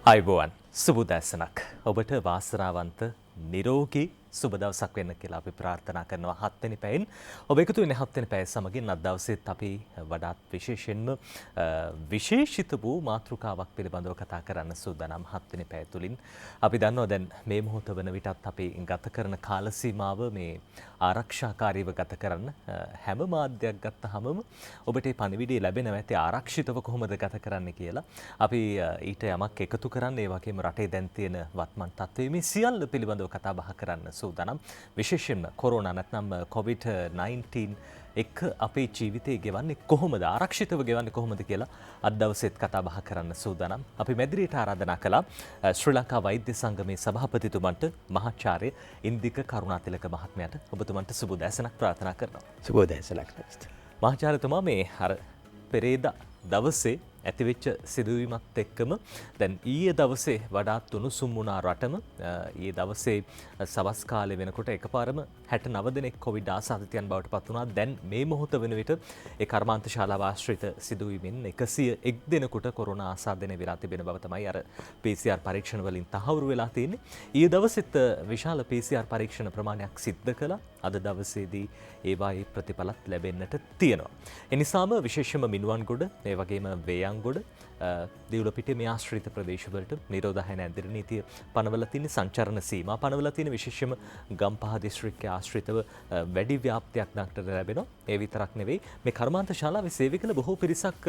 අයිබෝවන් සුබදැසනක් ඔබට වාසනාවන්ත නිරෝගී සුබ දවසක් වෙන්න කියලා අපි ප්‍රාර්ථනා කරනවා 7 වෙනි පැයෙන්. ඔබ එකතු වෙන්නේ 7 වෙනි පැය සමගින් අද දවසේත් අපි වඩාත් විශේෂයෙන්ම විශේෂිත වූ මාතෘකාවක් පිළිබඳව කතා කරන්න සූදානම් 7 වෙනි පැය තුලින්. අපි දන්නවා දැන් මේ මොහොත වන විටත් අපි ගත කරන කාල සීමාව මේ ආරක්ෂාකාරීව ගත කරන්න හැම මාධ්‍යයක් ගත්තහම ඔබට මේ පණිවිඩය ලැබෙනවා ඇති ආරක්ෂිතව කොහොමද ගත කරන්න කියලා. අපි ඊට යමක් එකතු කරන්න ඒ වගේම රටේ දැන් තියෙන වත්මන් තත්ත්වයේ මේ සියල්ල පිළිබඳව කතා බහ කරන්න සූදානම්. විශේෂයෙන්ම කොරෝනා නැත්නම් COVID-19 එක්ක අපේ ජීවිතේ ගෙවන්නේ කොහොමද ආරක්ෂිතව ගෙවන්නේ කොහොමද කියලා අද දවසේත් කතා බහ කරන්න සූදානම්. අපි මැදිරියට ආරාධනා කළා ශ්‍රී ලංකා වෛද්‍ය සංගමේ සභාපතිතුමන්ට මහාචාර්ය ඉන්දික කරුණාතිලක මහත්මයාට ඔබතුමන්ට සුබ දැසනක් ප්‍රාර්ථනා කරනවා. සුබ දැසනක්. මහාචාර්යතුමා මේ අර පෙරේදා දවසේ ඇතිවෙච්ච සිදුවීමත් එක්කම දැන් ඊයේ දවසේ වඩාත් උණුසුම් වුණා රටම. ඊයේ දවසේ සවස් කාලේ වෙනකොට එකපාරම 69 දෙනෙක් කොවිඩ් ආසාදිතයන් බවට පත් වුණා. දැන් මේ මොහොත වෙන විට ඒ කර්මාන්ත ශාලාව ආශ්‍රිත සිදුවීමෙන් 101 දෙනෙකුට කොරෝනා ආසාදනය වෙලා තිබෙන බව තමයි අර PCR පරීක්ෂණ වලින් තහවුරු වෙලා තියෙන්නේ. ඊයේ දවසෙත් විශාල PCR පරීක්ෂණ ප්‍රමාණයක් සිද්ධ කළා. අද දවසේදී ඒවායේ ප්‍රතිඵලත් ලැබෙන්නට තියෙනවා. ඒ නිසාම විශේෂයෙන්ම මිනුවන්ගොඩ ඒ වගේම වේයන්ගොඩ දිවුලපිටිය මේ ආශ්‍රිත ප්‍රදේශවලට නිරෝධායන ඇඳිරි නීතිය පනවලා තියෙන සංචරණ සීමා පනවලා තියෙන විශේෂයෙන්ම ගම්පහ දිස්ත්‍රික්කයේ ආශ්‍රිතව වැඩි ව්‍යාප්තියක් දක්නට ලැබෙනවා. ඒ විතරක් නෙවෙයි මේ කර්මාන්ත ශාලාවේ සේවය කළ බොහෝ පිරිසක්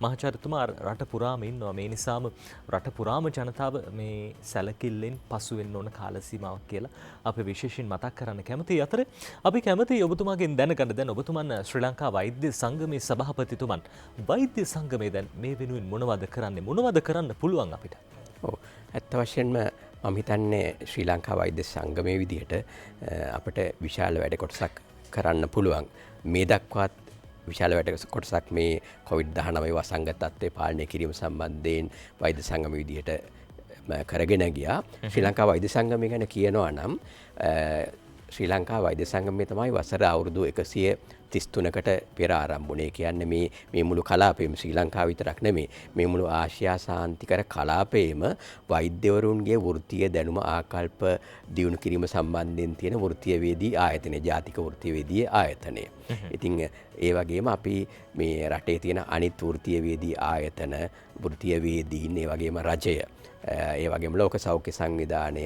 මහාචාර්යතුමා රට පුරාම ඉන්නවා. මේ නිසාම රට පුරාම ජනතාව මේ සැලකිල්ලෙන් පසු වෙන්න ඕන කාල සීමාවක් කියලා අපි විශේෂයෙන් මතක් කරන්න කැමතියි. අතර අපි කැමතියි ඔබතුමාගෙන් දැනගන්න දැන් ඔබතුමන් ශ්‍රී ලංකා වෛද්‍ය සංගමේ සභාපතිතුමන් වෛද්‍ය සංගමේ දැන් මේ වෙනුවෙන් මොනවද කරන්නේ මොනවද කරන්න පුළුවන් අපිට? ඔව් ඇත්ත වශයෙන්ම මම හිතන්නේ ශ්‍රී ලංකා වෛද්‍ය සංගමේ විදිහට අපිට විශාල වැඩ කොටසක් කරන්න පුළුවන්. මේ දක්වාත් විශාල වැඩ කොටසක් මේ COVID-19 වසංගත තත්ත්වය පාලනය කිරීම සම්බන්ධයෙන් වෛද්‍ය සංගම විදිහට කරගෙන ගියා. ශ්‍රී ලංකා වෛද්‍ය සංගමය ගැන කියනවා නම් ශ්‍රී ලංකා වෛද්‍ය සංගමය තමයි වසර අවුරුදු 133කට පෙර ආරම්භුනේ. කියන්නේ මේ මුළු කලාපයේම ශ්‍රී ලංකාව විතරක් නෙමෙයි මේ මුළු ආසියා සාන්තිකර කලාපයේම වෛද්‍යවරුන්ගේ වෘත්තීය දැනුම ආකල්ප දියුණු කිරීම සම්බන්ධයෙන් තියෙන වෘත්තීයවේදී ආයතනය ජාතික වෘත්තීයවේදී ආයතනය. ඉතින් ඒ වගේම අපි මේ රටේ තියෙන අනිත් වෘත්තීයවේදී ආයතන වෘත්තීයවේදීන් ඒ වගේම රජය ඒ වගේම ලෝක සෞඛ්‍ය සංවිධානය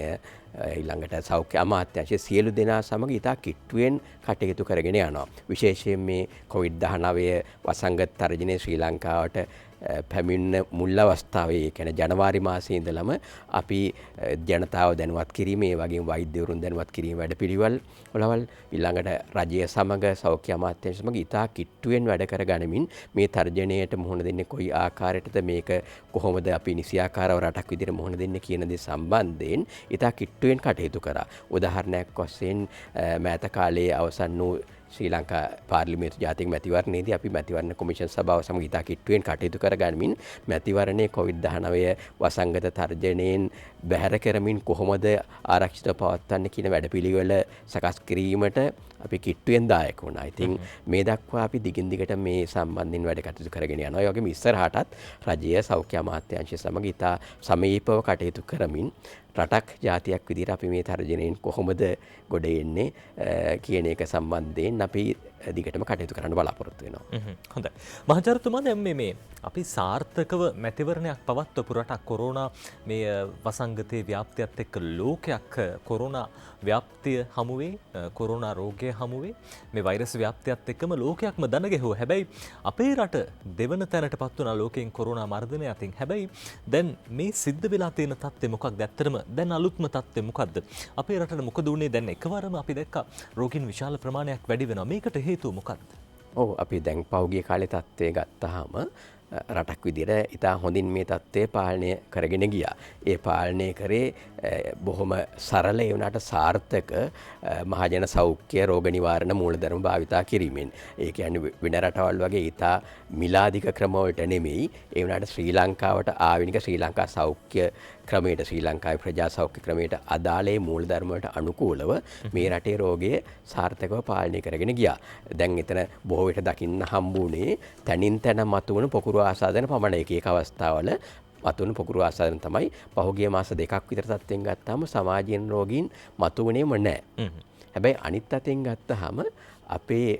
ඊළඟට සෞඛ්‍ය අමාත්‍යාංශය සියලු දෙනා සමග ඉතා කිට්ටුවෙන් කටයුතු කරගෙන යනවා. විශේෂයෙන් මේ COVID-19 වසංගත තර්ජනය ශ්‍රී ලංකාවට පැමිණ මුල් අවස්ථාවේ කියන්නේ ජනවාරි මාසයේ ඉඳලම අපි ජනතාව දැනුවත් කිරීම ඒ වගේම වෛද්‍යවරුන් දැනුවත් කිරීම වැඩපිළිවෙල් වලවල් ඊළඟට රජය සමග සෞඛ්‍ය අමාත්‍යාංශ සමග ඉතා කිට්ටුවෙන් වැඩ කර ගනිමින් මේ තර්ජනයට මුහුණ දෙන්නේ කොයි ආකාරයටද මේක කොහොමද අපි නිසියාකාරව රටක් විදිහට මුහුණ දෙන්නේ කියන දේ සම්බන්ධයෙන් ඉතා කිට්ටුවෙන් කටයුතු කරා. උදාහරණයක් වශයෙන් මෑත කාලයේ අවසන් වූ ශ්‍රී ලංකා පාර්ලිමේන්තු ජාතික මැතිවරණයේදී අපි මැතිවරණ කොමිෂන් සභාව සමග ඉතා කිට්ටුවෙන් කටයුතු කරගනිමින් මැතිවරණයේ COVID-19 වසංගත තර්ජනයෙන් බැහැර කරමින් කොහොමද ආරක්ෂිතව පවත්වන්නේ කියන වැඩපිළිවෙල සකස් කිරීමට අපි කිට්ටුවෙන් දායක වුණා. ඉතින් මේ දක්වා අපි දිගින් දිගට මේ සම්බන්ධයෙන් වැඩ කටයුතු කරගෙන යනවා. ඒ වගේම ඉස්සරහටත් රජය සෞඛ්‍ය අමාත්‍යාංශය සමග ඉතා සමීපව කටයුතු කරමින් රටක් ජාතියක් විදිහට අපි මේ තර්ජනයෙන් කොහොමද ගොඩ එන්නේ කියන එක සම්බන්ධයෙන් අපි දිගටම කටයුතු කරන්න බලාපොරොත්තු වෙනවා. හොඳයි. මහාචාර්යතුමා දැන් මේ අපි සාර්ථකව මැතිවරණයක් පවත්වපු රටක් කොරෝනා මේ වසංගතයේ ව්‍යාප්තියත් එක්ක ලෝකයක් කොරෝනා ව්‍යාප්තිය හමුවේ කොරෝනා රෝගය හමුවේ මේ වෛරස් ව්‍යාප්තියත් එක්කම ලෝකයක්ම දන ගැහුවා. හැබැයි අපේ රට දෙවන තැනටපත් වුණා ලෝකයෙන් කොරෝනා මර්ධනය අතින්. හැබැයි දැන් මේ සිද්ධ වෙලා තියෙන තත්ත්වය මොකක්ද? ඇත්තටම දැන් අලුත්ම තත්ත්වය මොකද්ද? අපේ රටට මොකද උනේ? දැන් එකවරම අපි දැක්කා රෝගීන් විශාල ප්‍රමාණයක් වැඩි වෙනවා. මේකට හේතුව මොකක්ද? ඔව් අපි දැන් පෞගිය කාලේ තත්ත්වය ගත්තාම රටක් විදිහට ඉතා හොඳින් මේ තත්ත්වය පාලනය කරගෙන ගියා. ඒ පාලනය කරේ බොහොම සරල ඒ වුණාට සාර්ථක මහජන සෞඛ්‍ය රෝග නිවාරණ මූලධර්ම භාවිතා කිරීමෙන්. ඒ කියන්නේ වෙන රටවල් වගේ ඉතා මිලාදික ක්‍රමවලට නෙමෙයි. ඒ වුණාට ශ්‍රී ලංකාවට ආවිනික ශ්‍රී ලංකා සෞඛ්‍ය ක්‍රමයට ශ්‍රී ලංකාවේ ප්‍රජා සෞඛ්‍ය ක්‍රමයට අදාළේ මූලධර්ම වලට අනුකූලව මේ රටේ රෝගය සාර්ථකව පාලනය කරගෙන ගියා. දැන් එතන බොහෝ විට දකින්න හම්බුනේ තනින් තන මතුවන පොකුරු ආසාදන පමණ එක අවස්ථාවල මතුවන පොකුරු ආසාදන තමයි පහුගිය මාස 2ක් විතර තත්ත්වයෙන් ගත්තාම සමාජීය රෝගීන් මතුවුනේම නැහැ. හැබැයි අනිත් අතෙන් ගත්තාම අපේ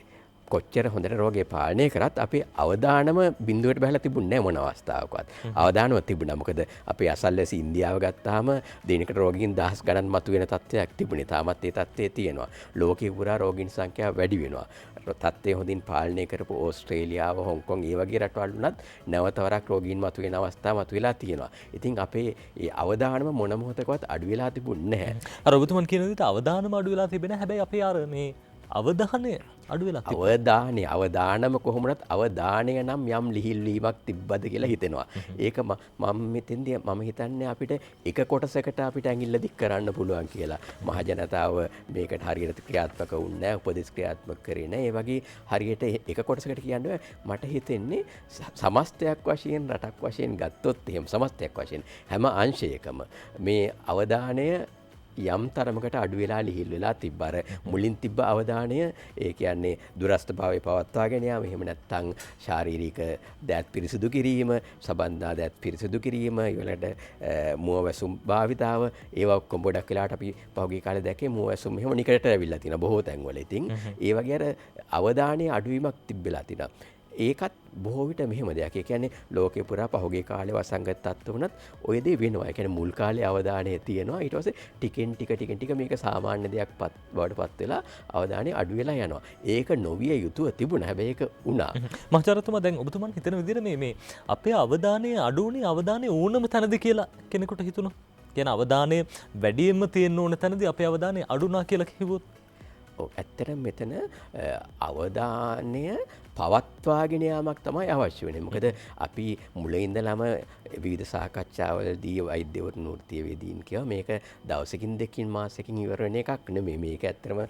කොච්චර හොඳට රෝගේ පාලනය කරත් අපේ අවදානම බිඳුවට බහලා තිබුණේ නැහැ මොන අවස්ථාවකවත්. අවදානම තිබුණා. මොකද අපේ අසල්වැසි ඉන්දියාව ගත්තාම දිනකට රෝගීන් දහස් ගණන් මතුවෙන තත්ත්වයක් තිබුණේ. තාමත් ඒ තත්ත්වයේ තියෙනවා. ලෝකේ පුරා රෝගීන් සංඛ්‍යාව වැඩි වෙනවා. තත්ත්වය හොඳින් පාලනය කරපු ඕස්ට්‍රේලියාව, හොංකොං ඒ වගේ රටවල් වුණත් නැවත වරක් රෝගීන් මතුවෙන අවස්ථා මතුවලා තියෙනවා. ඉතින් අපේ ඒ අවදානම මොන මොහොතකවත් අඩු වෙලා තිබුණේ නැහැ. අර ඔබතුමන් කියන විදිහට අවදානම අඩු වෙලා තිබෙන හැබැයි අපේ අර මේ අවධානය අඩු වෙලා තිබෙනවා. අවදානම කොහොමවත් අවදානය නම් යම් ලිහිල්වීමක් තිබ්බද කියලා හිතෙනවා. ඒක මම මෙතෙන්දී මම හිතන්නේ අපිට එක කොටසකට අපිට ඇඟිල්ල දික් කරන්න පුළුවන් කියලා. මහ ජනතාව මේකට හරියට ක්‍රියාත්මක වුණේ නැහැ, උපදෙස් ක්‍රියාත්මක කරේ නැහැ. ඒ වගේ හරියට එක කොටසකට කියන්නේ මට හිතෙන්නේ සමස්තයක් වශයෙන් රටක් වශයෙන් ගත්තොත් එහෙම සමස්තයක් වශයෙන් හැම අංශයකම මේ අවධානය යම් තරමකට අඩු වෙලා ලිහිල් වෙලා තිබ්බර මුලින් තිබ්බ අවධානය ඒ කියන්නේ දුරස්ථභාවය පවත්වාගෙන යාම එහෙම නැත්නම් ශාරීරික දෑත් පිරිසිදු කිරීම සබන්දා දෑත් පිරිසිදු කිරීම ඊළඟට මුවවැසුම් භාවිතාව ඒවා ඔක්කොම ගොඩක් වෙලාට අපි පහුගිය කාලේ දැක්කේ මුවවැසුම් එහෙම නිකරට ඇවිල්ලා තියෙනවා බොහෝ තැන්වල. ඉතින් ඒ වගේ අර අවධානයේ අඩුවීමක් තිබෙලා තිනවා. ඒකත් බොහෝ විට මෙහෙම දෙයක්. ඒ කියන්නේ ලෝකේ පුරා පහුගිය කාලේ වසංගත තත්ත්ව වුණත් ඔය දේ වෙනවා. ඒ කියන්නේ මුල් කාලේ අවධානය තියෙනවා. ඊට පස්සේ ටිකෙන් ටික මේක සාමාන්‍ය දෙයක් බවට පත් වෙලා අවධානය අඩු වෙලා යනවා. ඒක නොවිය යුතුව තිබුණා. හැබැයි ඒක වුණා. මහාචාර්යතුමා දැන් ඔබතුමන් හිතන විදිහට මේ අපේ අවධානය අඩු වුණේ අවධානය ඕනම තැනද කියලා කෙනෙකුට හිතුණා. කියන අවධානය වැඩියෙන්ම තියෙන්න ඕන තැනදී අපේ අවධානය අඩුණා කියලා කිව්වොත් ඇත්තටම මෙතන අවධානය පවත්වාගෙන යාමක් තමයි අවශ්‍ය වෙන්නේ. මොකද අපි මුල ඉඳලම විවිධ සාකච්ඡාවලදී වෛද්‍යවරුන් වෘත්තීයවේදීන් කියවා මේක දවසකින් දෙකකින් මාසෙකින් ඉවර වෙන එකක් නෙමෙයි. මේක ඇත්තටම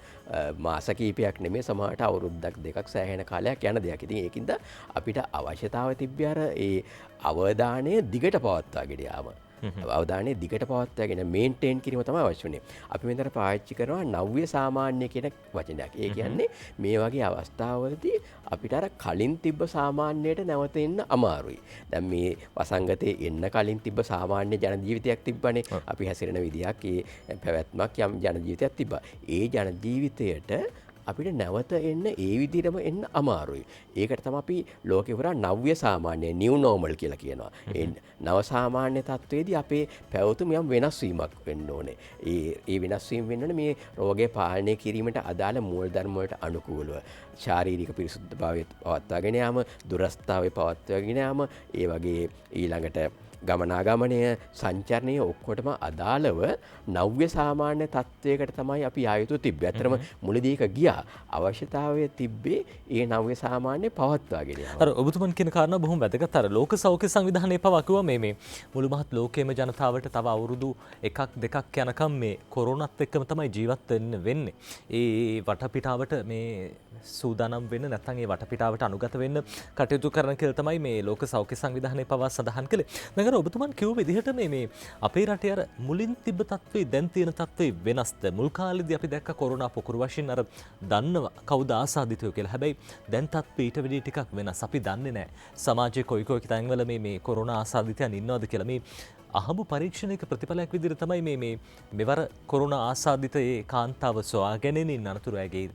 මාස කිහිපයක් නෙමෙයි සමහරට අවුරුද්දක් දෙකක් සෑහෙන කාලයක් යන දෙයක්. ඉතින් ඒකින්ද අපිට අවශ්‍යතාවය තිබ්බේ අර ඒ අවධානය දිගට පවත්වාගෙන යාම. අවධානය දිගට පවත්වාගෙන මේන්ටේන් කිරීම තමයි අවශ්‍ය වෙන්නේ. අපි මෙතන පාවිච්චි කරනවා නව්‍ය සාමාන්‍ය කියන වචනයක්. ඒ කියන්නේ මේ වගේ අවස්ථාවලදී අපිට අර කලින් තිබ්බ සාමාන්‍යයට නැවත එන්න අමාරුයි. දැන් මේ වසංගතේ එන්න කලින් තිබ්බ සාමාන්‍ය ජන ජීවිතයක් තිබ්බනේ. අපි හැසිරෙන විදියක් ඒ පැවැත්මක් යම් ජන ජීවිතයක් තිබ්බා. ඒ ජන ජීවිතයට අපිට නැවත එන්න ඒ විදිහටම එන්න අමාරුයි. ඒකට තමයි අපි ලෝකේ පුරා නව්‍ය සාමාන්‍ය නිව් නෝමල් කියලා කියනවා. ඒ නව සාමාන්‍ය තත්වයේදී අපේ පැවතුම් යම් වෙනස් වීමක් වෙන්න ඕනේ. ඒ වෙනස් වීම වෙන්න ඕනේ මේ රෝගය පාලනය කිරීමට අදාළ මූලධර්ම වලට අනුකූලව. ශාරීරික පිරිසුදුභාවය පවත්වාගෙන යාම, දුරස්ථතාවය පවත්වාගෙන යාම, ඒ වගේ ඊළඟට ගමනාගමනය සංචරණය ඔක්කොටම අදාළව නව්‍ය සාමාන්‍ය තත්ත්වයකට තමයි අපි ආයුතු තිබ්බේ. ඇත්තටම මුලදී ඒක ගියා. අවශ්‍යතාවය තිබ්බේ ඒ නව්‍ය සාමාන්‍ය පවත්වාගෙන යන්න. අර ඔබතුමන් කියන කාරණා බොහොම වැදගත්. අර ලෝක සෞඛ්‍ය සංවිධානයේ පවා කිව්වා මේ මුළු මහත් ලෝකයේම ජනතාවට තව අවුරුදු 1-2ක් යනකම් මේ කොරෝනාත් එක්කම තමයි ජීවත් වෙන්න වෙන්නේ. ඒ වටපිටාවට මේ සූදානම් වෙන්න නැත්නම් ඒ වටපිටාවට අනුගත වෙන්න කටයුතු කරන කියලා තමයි මේ ලෝක සෞඛ්‍ය සංවිධානයේ පවා සඳහන් කළේ. දැන් ඔබතුමන් කිව්ව විදිහට මේ අපේ රටේ අර මුලින් තිබ්බ තත්ත්වේ දැන් තියෙන තත්ත්වේ වෙනස්ද? මුල් කාලේදී අපි දැක්ක කොරෝනා පොකුරු වශයෙන් අර දන්නව කවුද ආසාදිතයෝ කියලා. හැබැයි දැන් තත්ත්වේ ඊට වැඩි ටිකක් වෙනස්. අපි දන්නේ නැහැ. සමාජයේ කොයි තැන්වල මේ කොරෝනා ආසාදිතයන් ඉන්නවද කියලා. මේ අහඹු පරීක්ෂණයක ප්‍රතිඵලයක් විදිහට තමයි මේ මෙවර කොරෝනා ආසාදිතයේ කාන්තාව සොයාගැනීමෙන් අනතුරු ඇගේ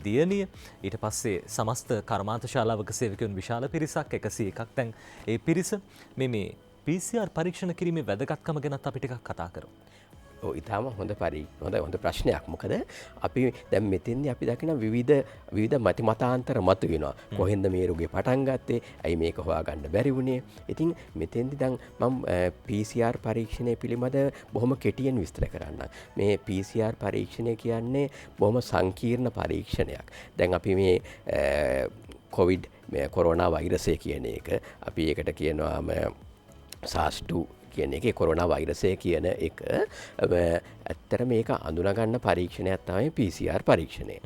දියණිය ඊට පස්සේ සමස්ත කර්මාන්ත ශාලාවක සේවකයන් විශාල පිරිසක් 101ක් දැන් ඒ පිරිස මේ PCR පරීක්ෂණ කිරීමේ වැදගත්කම ගැනත් අපි ටිකක් කතා කරමු. ඔව් ඊටාම හොඳ ප්‍රශ්නයක්. මොකද අපි දැන් මෙතෙන්දී අපි දකින විවිධ මතාන්තර මතුවෙනවා. කොහෙන්ද මේ රෝගේ පටන් ගත්තේ? ඇයි මේක හොයාගන්න බැරි වුණේ? ඉතින් මෙතෙන්දී දැන් මම PCR පරීක්ෂණය පිළිබඳ බොහොම කෙටියෙන් විස්තර කරන්නම්. මේ PCR පරීක්ෂණය කියන්නේ බොහොම සංකීර්ණ පරීක්ෂණයක්. දැන් අපි මේ කොවිඩ් කොරෝනා වෛරසය කියන එක අපි ඒකට කියනවාම SARS-2 කියන එකේ කොරෝනා වෛරසය කියන එක ඇත්තට මේක අඳුනගන්න පරීක්ෂණයක් තමයි PCR පරීක්ෂණය.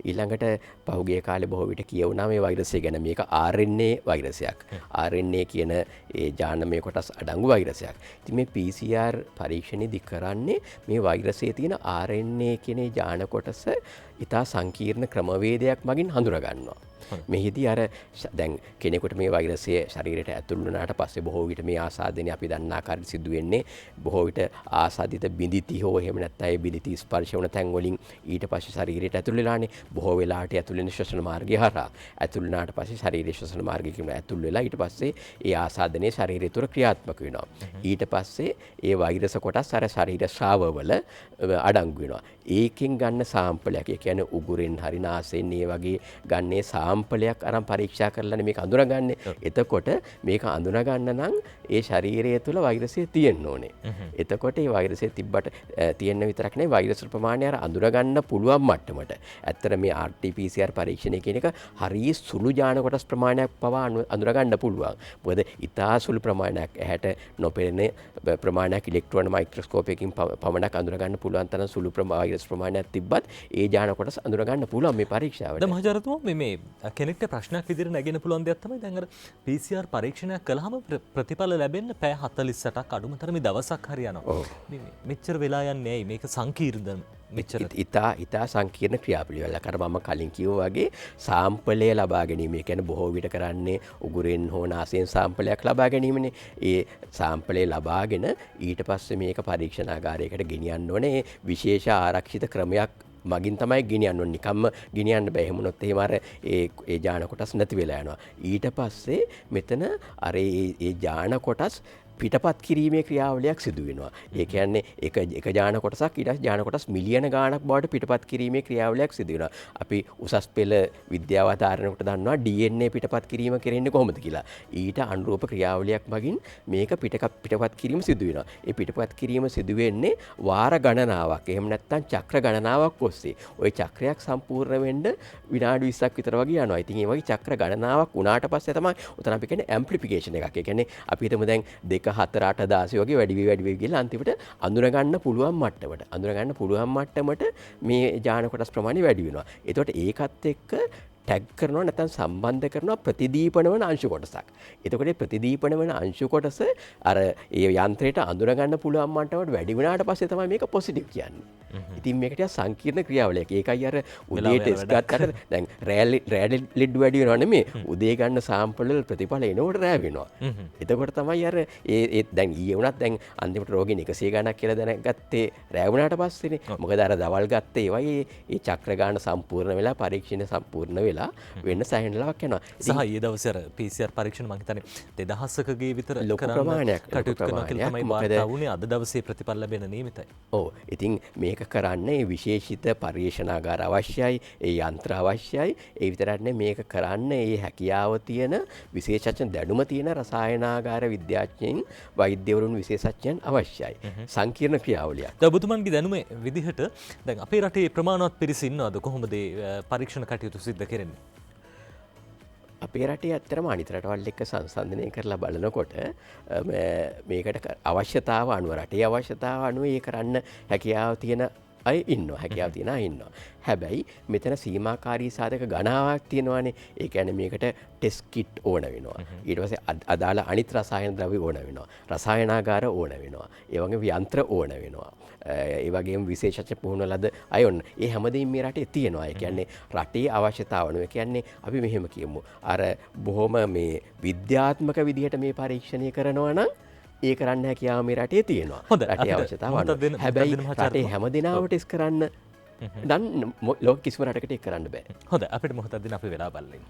ඊළඟට පහුගිය කාලේ බොහෝ විට කියවුණා මේ වෛරසය ගැන මේක RNA වෛරසයක්. RNA කියන ඒ ජානමය කොටස් අඩංගු වෛරසයක්. ඉතින් මේ PCR පරීක්ෂණයේදී කරන්නේ මේ වෛරසයේ තියෙන RNA කියන ජාන කොටස ඉතා සංකීර්ණ ක්‍රමවේදයක් මගින් හඳුනා ගන්නවා. මෙහිදී අර දැන් කෙනෙකුට මේ වෛරසය ශරීරයට ඇතුල් වුණාට පස්සේ බොහෝ විට මේ ආසාදනය අපි දන්නා ආකාරයට සිදු වෙන්නේ බොහෝ විට ආසාදිත බිඳිති හෝ එහෙම නැත්නම් ඒ බිඳිති ස්පර්ශ වුණ තැන් වලින් ඊට පස්සේ ශරීරයට ඇතුල් වෙලානේ බොහෝ වෙලාවට ඇතුල් වෙන ශ්වසන මාර්ගය හරහා ඇතුල් වුණාට පස්සේ ශරීරයේ ශ්වසන මාර්ගය කියන ඇතුල් වෙලා ඊට පස්සේ ඒ ආසාදනයේ ශරීරය තුර ක්‍රියාත්මක වෙනවා. ඊට පස්සේ ඒ වෛරස කොටස් අර ශරීර ශ්‍රාවවල අඩංගු වෙනවා. ඒකෙන් ගන්න සාම්පලයක්, ඒ කියන්නේ උගුරෙන් හරි නාසයෙන් ඒ වගේ ගන්නේ සාම්පලයක් අරන් පරීක්ෂා කරලානේ මේක අඳුනගන්නේ. එතකොට මේක අඳුනගන්න නම් ඒ ශරීරය තුළ වෛරසය තියෙන්න ඕනේ. එතකොට ඒ වෛරසය තිබ්බට තියෙන්න විතරක් නෙවෙයි වෛරස් ප්‍රමාණය අර අඳුනගන්න පුළුවන් මට්ටමට. ඇත්තට මේ RT-PCR පරීක්ෂණය කියන එක හරිය සුළු ජාන කොටස් ප්‍රමාණයක් පවා අඳුනගන්න පුළුවන්. මොකද ඉතා සුළු ප්‍රමාණයක් ඇහැට නොපෙනෙන ප්‍රමාණයක් ඉලෙක්ට්‍රෝන මයික්‍රොස්කෝපයකින් පමණක් අඳුනගන්න පුළුවන් තරම් සුළු වෛරස් ප්‍රමාණයක් තිබ්බත් ඒ ජාන කොටස් අඳුනගන්න පුළුවන් මේ පරීක්ෂාවට. දැන් මහජනතුමා මේ කෙනෙක්ට ප්‍රශ්නයක් විදිහට නැගෙන පුළුවන් දෙයක් තමයි දැන් අර PCR පරීක්ෂණයක් කළාම ප්‍රතිඵල ලැබෙන්න පැය 48ක් අඩුම තරමේ දවසක් හරි යනවා. මෙච්චර වෙලා යන්නේ ඇයි? මේක සංකීර්ණ මෙච්චර ඉතා සංකීර්ණ ක්‍රියාපිළිවෙලක්. අර මම කලින් කිව්වා වගේ සාම්පලය ලබා ගැනීම. ඒ කියන්නේ බොහෝ විට කරන්නේ උගුරෙන් හෝ නාසයෙන් සාම්පලයක් ලබා ගැනීමනේ. ඒ සාම්පලය ලබාගෙන ඊට පස්සේ මේක පරීක්ෂණාගාරයකට ගෙනියන්න ඕනේ. විශේෂ ආරක්ෂිත ක්‍රමයක් මගින් තමයි ගෙනියන්න ඕනේ. නිකම්ම ගෙනියන්න බෑ. එහෙම වුණොත් එහෙම අර ඒ ජාන කොටස් නැති වෙලා යනවා. ඊට පස්සේ මෙතන අර ඒ ජාන කොටස් පිටපත් කිරීමේ ක්‍රියාවලියක් සිදු වෙනවා. ඒ කියන්නේ එක ජාන කොටසක් ඊට ජාන කොටස් මිලියන ගාණක් බවට පිටපත් කිරීමේ ක්‍රියාවලියක් සිදු වෙනවා. අපි උසස් පෙළ විද්‍යාව ආධාරණයකට දන්නවා DNA පිටපත් කිරීම කරන්නේ කොහොමද කියලා. ඊට අනුරූප ක්‍රියාවලියක් මගින් මේක පිටපත් කිරීම සිදු වෙනවා. ඒ පිටපත් කිරීම සිදු වෙන්නේ වාර ගණනාවක්. එහෙම නැත්නම් චක්‍ර ගණනාවක් ඔස්සේ. ওই චක්‍රයක් සම්පූර්ණ වෙන්න විනාඩි 20ක් විතර වගේ යනවා. ඉතින් මේ වගේ චක්‍ර ගණනාවක් වුණාට පස්සේ තමයි උතන අපි කියන්නේ ඇම්ප්ලිෆිකේෂන් එකක්. ඒ කියන්නේ අපි හිතමු දැන් 2 4 8 16 වගේ වැඩි වෙයි ගිහලා අන්තිමට අඳුනගන්න පුළුවන් මට්ටමට මේ ජාන කොටස් ප්‍රමාණය වැඩි වෙනවා. එතකොට ඒකත් එක්ක ටැග් කරනවා නැත්නම් සම්බන්ධ කරනවා ප්‍රතිදීපන වන අංශු කොටසක්. එතකොට ප්‍රතිදීපන වන අංශු කොටස අර ඒ යන්ත්‍රයට අඳුනගන්න පුළුවන් මට්ටමට වැඩි වුණාට පස්සේ තමයි මේක පොසිටිව් කියන්නේ. ඉතින් මේක ටිකක් සංකීර්ණ ක්‍රියාවලියක්. ඒකයි අර උදේ ටෙස්ට් ගත්තට දැන් රෑ ලෙඩ් වැඩි වෙනව නෙමෙයි. උදේ ගන්න සාම්පල් වල ප්‍රතිඵල එනකොට රෑ වෙනවා. එතකොට තමයි අර ඒ දැන් ඊයේ වුණත් දැන් අන්තිමට රෝගීන් 100 ගණක් කියලා දැනගත්තේ රෑ වුණාට පස්සේනේ. මොකද අර දවල් ගත්තේ ඒවයි ඒ චක්‍ර ගාන සම්පූර්ණ වෙලා පරීක්ෂණ සම්පූර්ණ වෙලා වෙන්න සෑහෙන ලාවක් යනවා. සහ ඊයේ දවසේ අර PCR පරීක්ෂණ මම හිතන්නේ 2000කගේ විතර ලොකු ප්‍රමාණයක් කටයුතු කරනවා කියලා තමයි වාර්තා වුණේ. අද දවසේ ප්‍රතිඵල ලැබෙන නියමිතයි. ඔව්. ඉතින් මේක කරන්නේ විශේෂිත පරීක්ෂණාගාර අවශ්‍යයි, ඒ යන්ත්‍ර අවශ්‍යයි. ඒ විතරක් නෙමෙයි මේක කරන්න ඒ හැකියාව තියෙන විශේෂඥ දැනුම තියෙන රසායනාගාර විද්‍යාඥයින්, වෛද්‍යවරුන් විශේෂඥයන් අවශ්‍යයි. සංකීර්ණ ක්‍රියාවලියක්. දැන් ඔබතුමන්ගේ දැනුමේ විදිහට දැන් අපේ රටේ ප්‍රමාණවත් පිරිස ඉන්නවද කොහොමද පරීක්ෂණ කටයුතු සිද්ධ කරන්නේ? අපේ රටේ ඇත්තටම අනිත් රටවල් එක්ක සංසන්දනය කරලා බලනකොට මේකට අවශ්‍යතාව අනුව රටේ අවශ්‍යතාව අනුව ඒ කරන්න හැකියාව තියෙන අය ඉන්නවා. හැබැයි මෙතන සීමාකාරී සාධක ගණනාවක් තියෙනවානේ. ඒ කියන්නේ මේකට ටෙස්ට් කිට් ඕන වෙනවා. ඊට පස්සේ අදාළ අනිත් රසායන ද්‍රව්‍ය ඕන වෙනවා. රසායනාගාර ඕන වෙනවා. ඒ වගේම යන්ත්‍ර ඕන වෙනවා. ඒ වගේම විශේෂඥ පුහුණු ලද අය ඔන්න. ඒ හැමදේම මේ රටේ තියෙනවා. ඒ කියන්නේ රටේ අවශ්‍යතාව අනුව. ඒ කියන්නේ අපි මෙහෙම කියමු. අර බොහොම මේ විද්‍යාත්මක විදිහට මේ පරීක්ෂණය කරනවා නම් ඒ කරන්න හැකියාව මේ රටේ තියෙනවා. රටේ අවශ්‍යතාව අනුව. හැබැයි රටේ හැමදෙනාම ටෙස්ට් කරන්න නම් ලෝක කිසිම රටකට ඒක කරන්න බෑ. හොඳයි අපිට මොහොතක් දෙන්න අපි වෙලා බලන්න.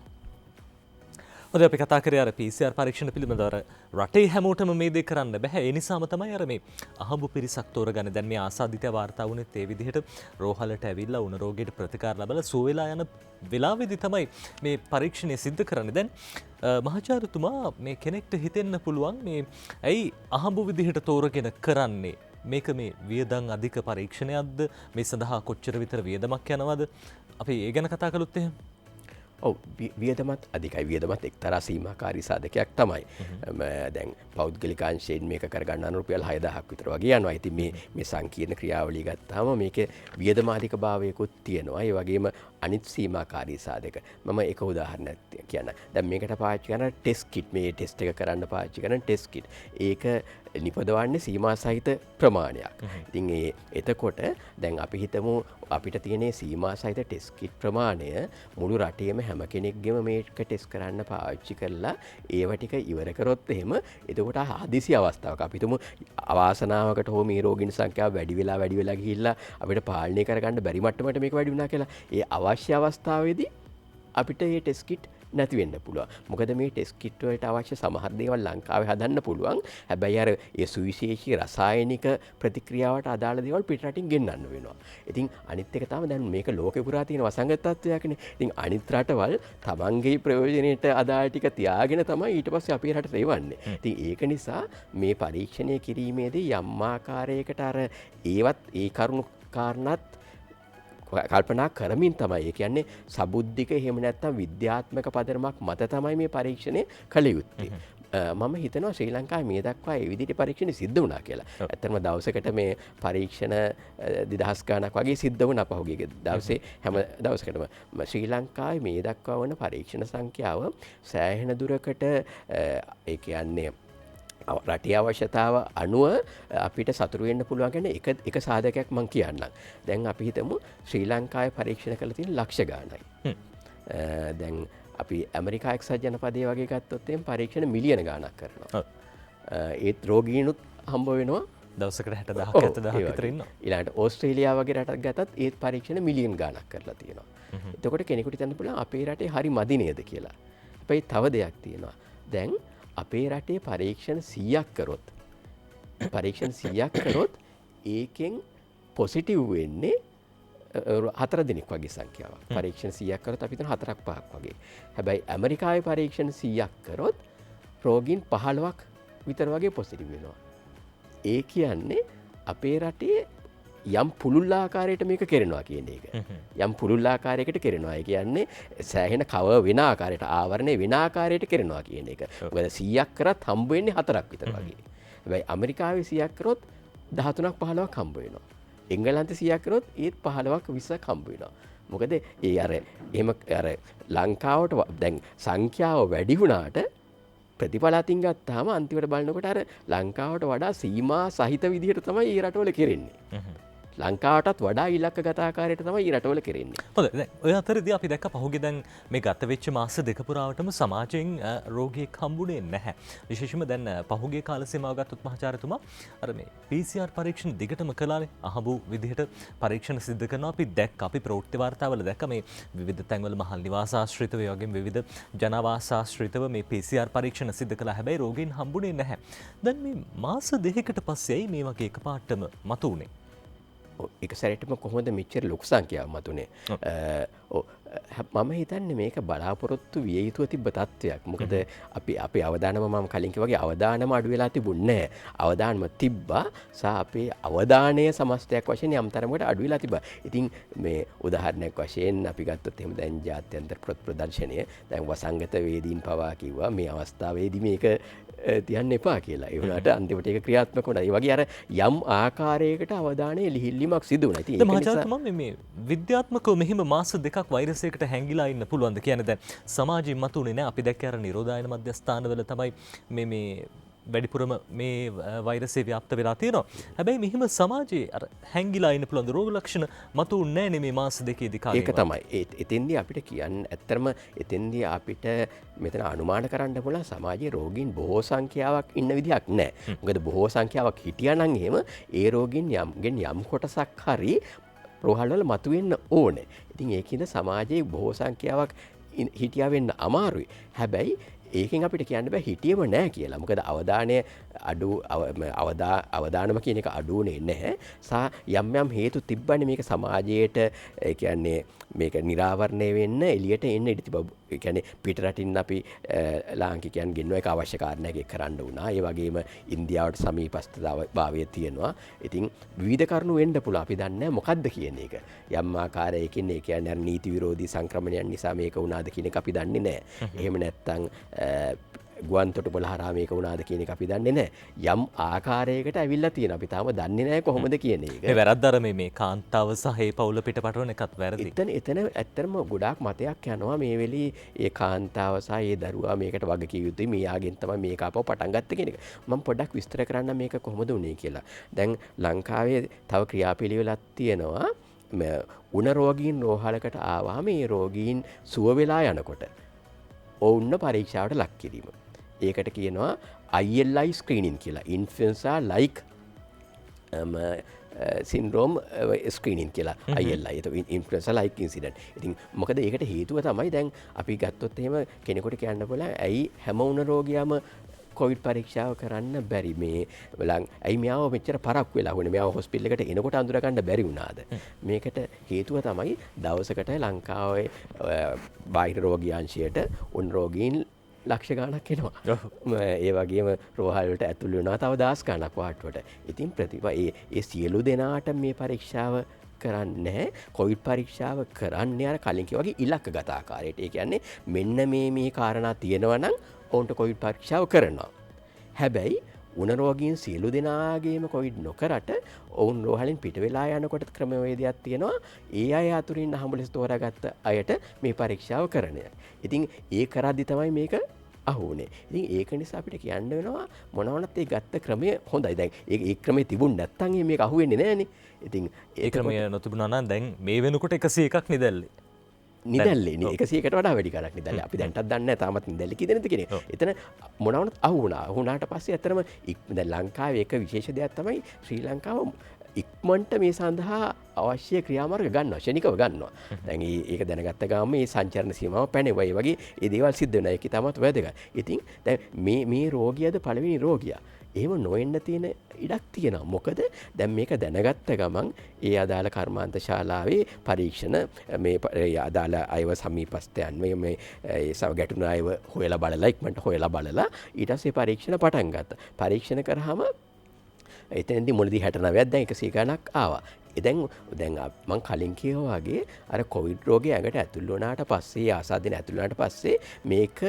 හොඳයි අපි කතා කරේ අර PCR පරීක්ෂණ පිළිබඳව අර රටේ හැමෝටම මේ දේ කරන්න බෑ. ඒ නිසාම තමයි අර මේ අහඹු පිරිසක් තෝරගන්නේ. දැන් මේ ආසාදිතය වාර්තා වුණෙත් ඒ විදිහට රෝහලට ඇවිල්ලා උණ රෝගීට ප්‍රතිකාර ලැබලා සුව වෙලා යන වෙලාවේදී තමයි මේ පරීක්ෂණය සිද්ධ කරන්නේ. දැන් මහාචාර්යතුමා මේ කෙනෙක්ට හිතෙන්න පුළුවන් මේ ඇයි අහඹු විදිහට තෝරගෙන කරන්නේ? මේක මේ වියදම් අධික පරීක්ෂණයක්ද? මේ සඳහා කොච්චර විතර වියදමක් යනවද? අපි ඒ ගැන කතා කළොත් එහෙම. ඔව් වියදමත් අධිකයි. වියදමත් එක්තරා සීමාකාරී සාධකයක් තමයි. දැන් පෞද්ගලිකාංශයෙන් මේක කරගන්න රුපියල් 6000ක් විතර වගේ යනවා. ඉතින් මේ සංකීර්ණ ක්‍රියාවලිය ගත්තාම මේකේ වියදම අධික භාවයකුත් තියෙනවා. ඒ වගේම අනිත් සීමාකාරී සාධක. මම එක උදාහරණයක් කියන්න. දැන් මේකට පාවිච්චි කරන ටෙස්ට් කිට්, මේ ටෙස්ට් එක කරන්න පාවිච්චි කරන ටෙස්ට් කිට්. ඒක නිපදවන්නේ සීමා සහිත ප්‍රමාණයක්. ඉතින් එතකොට දැන් අපි හිතමු අපිට තියෙන සීමා සහිත ටෙස්ට් කිට් ප්‍රමාණය මුළු රටේම හැම කෙනෙක්ගෙම මේක ටෙස්ට් කරන්න පාවිච්චි කරලා ඒව ටික ඉවර කරොත් එහෙම එතකොට හදිසි අවස්ථාවක අපි හිතමු අවාසනාවකට හෝ මේ රෝගීන් සංඛ්‍යාව වැඩි වෙලා ගිහිල්ලා අපිට පාලනය කරගන්න බැරි මට්ටමකට මේක වැඩි වුණා කියලා ඒ අවශ්‍ය අවස්ථාවේදී අපිට මේ ටෙස්ට් කිට් නැති වෙන්න පුළුවන්. මොකද මේ ටෙස්ට් කිට් වලට අවශ්‍ය සමහර දේවල් ලංකාවේ හදන්න පුළුවන්. හැබැයි අර ඒ සුවිශේෂී රසායනික ප්‍රතික්‍රියාවට අදාළ දේවල් පිටරටින් ගෙන්නන්න වෙනවා. ඉතින් අනිත් එක තමයි දැන් මේක ලෝකෙ පුරා තියෙන වසංගත තත්ත්වයක්නේ. ඉතින් අනිත් රටවල් තමන්ගේ ප්‍රයෝජනෙට අදාළ ටික තියාගෙන තමයි ඊට පස්සේ අපේ රටට එවන්නේ. ඉතින් ඒක නිසා මේ පරීක්ෂණය කිරීමේදී යම් ආකාරයකට අර ඒවත් ඒ කරුණු කාරණාත් කල්පනා කරමින් තමයි ඒ කියන්නේ සබුද්ධික එහෙම නැත්නම් විද්‍යාත්මක පදනමක් මත තමයි මේ පරීක්ෂණය කළ යුත්තේ. මම හිතනවා ශ්‍රී ලංකාවේ මේ දක්වා ඒ විදිහට පරීක්ෂණ සිද්ධ වුණා කියලා. ඇත්තටම දවසකට මේ පරීක්ෂණ 2000 ගණක් වගේ සිද්ධ වුණා පහුගිය දවසේ හැම දවසකටම. ශ්‍රී ලංකාවේ මේ දක්වා වන පරීක්ෂණ සංඛ්‍යාව සෑහෙන දුරකට ඒ කියන්නේ රටේ අවශ්‍යතාව අනුව අපිට සතුරු වෙන්න පුළුවන් කියන එක සාධකයක් මම කියන්නම්. දැන් අපි හිතමු ශ්‍රී ලංකාවේ පරීක්ෂණ කළ තියෙන ලක්ෂ ගාණයි. දැන් අපි ඇමරිකා එක්සත් ජනපදයේ වගේ ගත්තොත් එම් පරීක්ෂණ මිලියන ගාණක් කරනවා. ඒත් රෝගීනුත් හම්බ වෙනවා දවසකට 60000ක් 70000ක් විතර ඉන්නවා. ඊළඟට ඕස්ට්‍රේලියාව වගේ රටක් ගත්තත් ඒත් පරීක්ෂණ මිලියන ගාණක් කරලා තියෙනවා. එතකොට කෙනෙකුට හිතන්න පුළුවන් අපේ රටේ හරි මදි නේද කියලා. හැබැයි තව දෙයක් තියෙනවා. දැන් අපේ රටේ පරීක්ෂණ 100ක් කරොත් ඒකෙන් පොසිටිව් වෙන්නේ 4 දෙනෙක් වගේ සංඛ්‍යාවක්. පරීක්ෂණ 100ක් කරොත් අපි හිතන 4ක් 5ක් වගේ. හැබැයි ඇමරිකාවේ පරීක්ෂණ 100ක් කරොත් රෝගීන් 15ක් විතර වගේ පොසිටිව් වෙනවා. ඒ කියන්නේ අපේ රටේ යම් පුළුල් ආකාරයට මේක කරනවා කියන එක. යම් පුළුල් ආකාරයකට කරනවා. ඒ කියන්නේ සෑහෙන කව වෙන ආකාරයට ආවරණය වෙන ආකාරයට කරනවා කියන එක. මොකද 100ක් කරත් හම්බ වෙන්නේ 4ක් විතර වගේ. හැබැයි ඇමරිකාවේ 100ක් කරොත් 13ක් 15ක් හම්බ වෙනවා. එංගලන්තේ 100ක් කරොත් ඒත් 15ක් 20ක් හම්බ වෙනවා. මොකද ඒ අර එහෙම අර ලංකාවට දැන් සංඛ්‍යාව වැඩි වුණාට ප්‍රතිඵල අතින් ගත්තාම අන්තිමට බලනකොට අර ලංකාවට වඩා සීමා සහිත විදිහට තමයි මේ රටවල කෙරෙන්නේ. ලංකාවටත් වඩා ඉලක්කගත ආකාරයට තමයි මේ රටවල කෙරෙන්නේ. හොඳයි. දැන් ඔය අතරදී අපි දැක්ක පහුගිය දැන් මේ ගත වෙච්ච මාස දෙක පුරාවටම සමාජයෙන් රෝගියෙක් හම්බුනේ නැහැ. විශේෂයෙන්ම දැන් පහුගිය කාල සීමාව ගත්තොත් මහාචාර්යතුමා අර මේ PCR පරීක්ෂණ දිගටම කළානේ. අහඹු විදිහට පරීක්ෂණ සිදු කරනවා අපි දැක්ක. අපි ප්‍රවෘත්ති වාර්තාවල දැක්ක මේ විවිධ තැන්වල මහල් නිවාස ආශ්‍රිතව ඒ වගේම විවිධ ජනාවාස ආශ්‍රිතව මේ PCR පරීක්ෂණ සිදු කළා. හැබැයි රෝගීන් හම්බුනේ නැහැ. දැන් මේ මාස දෙකකට පස්සේයි මේ වගේ එකපාරටම මතුවුනේ. එක සැරටම කොහොමද මෙච්චර ලොකු සංඛ්‍යාවක් මතුනේ? මම හිතන්නේ මේක බලාපොරොත්තු විය යුතුව තිබ්බ තත්ත්වයක්. මොකද අපි අවදානම මම කලින් කිව්වා වගේ අවදානම අඩු වෙලා තිබුණේ නැහැ. අවදානම තිබ්බා සහ අපේ අවධානය සමස්තයක් වශයෙන් යම් තරමකට අඩු වෙලා තිබ්බා. ඉතින් මේ උදාහරණයක් වශයෙන් අපි ගත්තොත් එහෙම දැන් ජාත්‍යන්තර ප්‍රදර්ශනය දැන් වසංගත වේදීන් පවා කිව්වා මේ අවස්ථාවේදී මේක තියන්න එපා කියලා. ඒ වුණාට අන්තිමට ඒක ක්‍රියාත්මක වුණා. ඒ වගේ අර යම් ආකාරයකට අවධානයේ ලිහිල්ලීමක් සිදු වුණා. ඉතින් ඒක නිසා මේ විද්‍යාත්මකව මෙහිම මාස දෙකක් වෛරසයකට හැංගිලා ඉන්න පුළුවන්ද? කියන්නේ දැන් සමාජයෙන් මතුනේ නෑ. අපි දැක්කේ අර නිරෝධායන මධ්‍යස්ථානවල තමයි මේ වැඩිපුරම මේ වෛරසය ව්‍යාප්ත වෙලා තියෙනවා. හැබැයි මෙහිම සමාජයේ අර හැංගිලා ඉන්න පුළුවන් රෝග ලක්ෂණ මතුන්නේ නැහැ නේ මේ මාස දෙකේදී කාලේ. ඒක තමයි. එතෙන්දී අපිට කියන්න ඇත්තටම එතෙන්දී අපිට මෙතන අනුමාන කරන්න පුළුවන් සමාජයේ රෝගීන් බොහෝ සංඛ්‍යාවක් ඉන්න විදිහක් නැහැ. මොකද බොහෝ සංඛ්‍යාවක් හිටියානම් එහෙම ඒ රෝගීන් යම් කොටසක් හරි රෝහල් වල මතුවෙන්න ඕනේ. ඉතින් ඒකින්ද සමාජයේ බොහෝ සංඛ්‍යාවක් හිටියා වෙන්න අමාරුයි. හැබැයි ඒකෙන් අපිට කියන්න බෑ හිටියම නෑ කියලා. මොකද අවධානය අඩු අවධානම කියන එක අඩුුනේ නැහැ. සහ යම් හේතු තිබ්බනේ මේක සමාජයට ඒ කියන්නේ මේක නිරාවරණය වෙන්න එළියට එන්න ඉඩ තිබ්බා. ඒ කියන්නේ පිටරටින් අපි ලාංකිකයන් ගෙන්ව එක අවශ්‍ය කාරණයක් කරන්න වුණා. ඒ වගේම ඉන්දියාවට සමීපස්ථභාවය තියෙනවා. ඉතින් විවිධ කරුණු වෙන්න පුළුවන්. අපි දන්නේ මොකද්ද කියන එක. යම් ආකාරයකින් ඒ කියන්නේ නීති විරෝධී සංක්‍රමණයන් නිසා මේක වුණාද කියන එක අපි දන්නේ නැහැ. එහෙම නැත්නම් ගුවන් තොටුපොළ හරහා මේක වුණාද කියන එක අපි දන්නේ නැහැ. යම් ආකාරයකට ඇවිල්ලා තියෙනවා. අපි තාම දන්නේ නැහැ කොහොමද කියන එක. මේ වැරද්දර මේ කාන්තාව සහ ඒ පවුල පිටපටවන එකත් වැරදි. එතන ඇත්තටම ගොඩාක් මතයක් යනවා මේ වෙලේ ඒ කාන්තාව සහ ඒ දරුවා මේකට වගකිය යුතුයි. මෙයාගෙන් තමයි මේක ආපහු පටන් ගත්තේ කියන එක. මම පොඩ්ඩක් විස්තර කරන්න මේක කොහොමද උනේ කියලා. දැන් ලංකාවේ තව ක්‍රියාපිළිවෙලක් තියෙනවා. උණ රෝගීන් රෝහලකට ආවා මේ රෝගීන් සුව වෙලා යනකොට ඔවුන්න පරීක්ෂාවට ලක් කිරීම. ඒකට කියනවා ILI ස්ක්‍රීනින් කියලා. ඉන්ෆ්ලුවෙන්සා ලයික් සින්ඩ්‍රෝම් ස්ක්‍රීනින් කියලා ILI. Influenza like incident. ඉතින් මොකද ඒකට හේතුව තමයි දැන් අපි ගත්තොත් එහෙම කෙනෙකුට කියන්න පුළුවන් ඇයි හැම උණ රෝගියාම කොවිඩ් පරීක්ෂාව කරන්න බැරි මේ ඇයි මෙයාව මෙච්චර පරක් වෙලා වුණේ මෙයාව හොස්පිටල් එකට එනකොට අඳුර ගන්න බැරි වුණාද මේකට හේතුව තමයි දවසකට ලංකාවේ බාහිර රෝගියාංශයට උන් රෝගීන් ලක්ෂ ගණක් එනවා ඒ වගේම රෝහල් වලට ඇතුළු වෙනවා තව දහස් ගණක් වාට්ටුවට ඉතින් ඒ සියලු දෙනාට මේ පරීක්ෂාව කරන්නේ කොවිඩ් පරීක්ෂාව කරන්න අර කලින් කිව්වා වගේ ඉලක්කගත ආකාරයට ඒ කියන්නේ මෙන්න මේ කාරණා තියෙනවා නම් ඔවුන්ට කොවිඩ් පරීක්ෂාව කරනවා. හැබැයි උණ රෝගීන් සියලු දෙනාගේම කොවිඩ් නොකරට ඔවුන් රෝහලින් පිට වෙලා යනකොට ක්‍රමවේදයක් තියෙනවා. ඒ අය අතුරින් අහඹලස් තෝරාගත්ත අයට මේ පරීක්ෂාව කරන. ඉතින් ඒ කරද්දි තමයි මේක අහුනේ. ඉතින් ඒක නිසා අපිට කියන්න වෙනවා මොනවනත් ඒ ගත්ත ක්‍රමය හොඳයි. දැන් ඒ ක්‍රමේ තිබුණ නැත්නම් මේක අහුවෙන්නේ නැහනේ. ඉතින් ඒ ක්‍රමය නොතිබුණා නම් දැන් මේ වෙනකොට 101ක් නිදැල්ලේ. නිදැල්ලේ 100කට වඩා වැඩි කරක් නිදැල්ලේ. අපි දැන්ටත් දන්නේ නැහැ තාමත් නිදැල්ලේ කී දෙනෙක්ද කියන එක. එතන මොනවනත් අහුණා. අහුණාට පස්සේ ඇත්තටම දැන් ලංකාවේ එක විශේෂ දෙයක් තමයි ශ්‍රී ලංකාව ඉක්මනට මේ සඳහා අවශ්‍ය ක්‍රියාමාර්ග ගන්නවා ශනිකව ගන්නවා. දැන් ඒක දැනගත්ත ගාම මේ සංචරණ සීමාව පැනෙවයි වගේ ඒ දේවල් සිද්ධ වෙනවා. ඒක තමයි වැදගත්. ඉතින් දැන් මේ රෝගියාද පළවෙනි රෝගියා. එහෙම නොවෙන්න තියෙන ඉඩක් තියෙනවා. මොකද දැන් මේක දැනගත්ත ගමන් ඒ අදාළ කර්මාන්ත ශාලාවේ පරීක්ෂණ මේ අදාළ අයව සමීපස්ත යන්න මේ ගැටුණු අයව හොයලා බලලා ඉක්මනට හොයලා බලලා ඊට පස්සේ පරීක්ෂණ පටන් ගත්තා. පරීක්ෂණ කරාම එතනදී මුලදී 69ක් දැන් 100 ගණක් ආවා. දැන් මම කලින් කියවා වගේ අර කොවිඩ් රෝගය ඇඟට ඇතුල් වුණාට පස්සේ ආසාදෙන ඇතුල් වුණාට පස්සේ මේක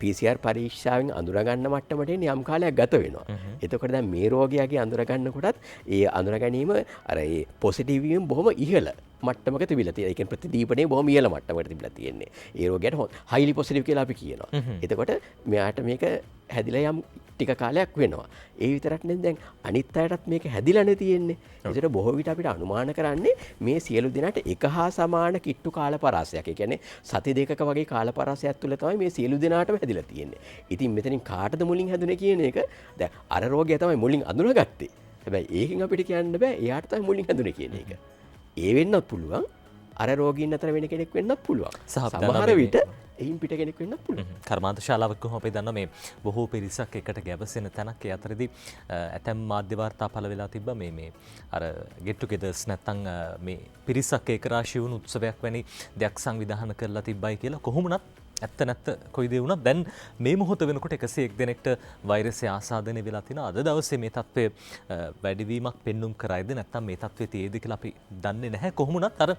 PCR පරීක්ෂාවෙන් අඳුරගන්න මට්ටමට යම් කාලයක් ගත වෙනවා. එතකොට දැන් මේ රෝගියාගේ අඳුරගන්නකොටත් ඒ අඳුර ගැනීම අර ඒ පොසිටිව් වීම බොහොම ඉහළ මට්ටමක තිබිලා තියෙනවා. ඒ කියන්නේ ප්‍රතිදීපණය බොහොම ඉහළ මට්ටමකට තිබිලා තියෙන්නේ. ඒ රෝගයට හයිලි පොසිටිව් කියලා අපි කියනවා. එතකොට මෙයාට මේක හැදිලා යම් ටික කාලයක් වෙනවා. ඒ විතරක් නෙවෙයි දැන් අනිත් අයටත් මේක හැදිලානේ තියෙන්නේ. ඒකට බොහෝ විට අපිට අනුමාන කරන්නේ මේ සියලු දෙනාට එක හා සමාන කිට්ටු කාල පරාසයක්. ඒ කියන්නේ සති දෙකක වගේ කාල පරාසයක් තුළ තමයි මේ සියලු දෙනාටම හැදිලා තියෙන්නේ. ඉතින් මෙතනින් කාටද මුලින් හැදුනේ කියන එක දැන් අර රෝගය තමයි මුලින් අඳුනගත්තේ. හැබැයි ඒකෙන් අපිට කියන්න බෑ එයාට තමයි මුලින් හැදුනේ කියන එක. ඒ වෙන්නත් පුළුවන් අර රෝගීන් අතර වෙන කෙනෙක් වෙන්නත් පුළුවන්. සමහර විට එයින් පිට කෙනෙක් වෙන්නත් පුළුවන්. කර්මාන්ත ශාලාවක් කොහොම අපි දන්නවා මේ බොහෝ පිරිසක් එකට ගැවසෙන තැනක්. ඒ අතරදී ඇතැම් මාධ්‍ය වාර්තා පළ වෙලා තිබ්බා මේ අර get togethers නැත්තම් මේ පිරිසක් ඒකරාශී වුණු උත්සවයක් වැනි දෙයක් සංවිධානය කරලා තිබ්බයි කියලා. කොහොමුණත් ඇත්ත නැත්ත කොයි දේ වුණත් දැන් මේ මොහොත වෙනකොට 101 දෙනෙක්ට වෛරසය ආසාදනය වෙලා තිනවා. අද දවසේ මේ තත්ත්වය වැඩිවීමක් පෙන්눔 කරයිද නැත්නම් මේ තත්ත්වය තියේද කියලා අපි දන්නේ නැහැ. කොහොමුණත් අර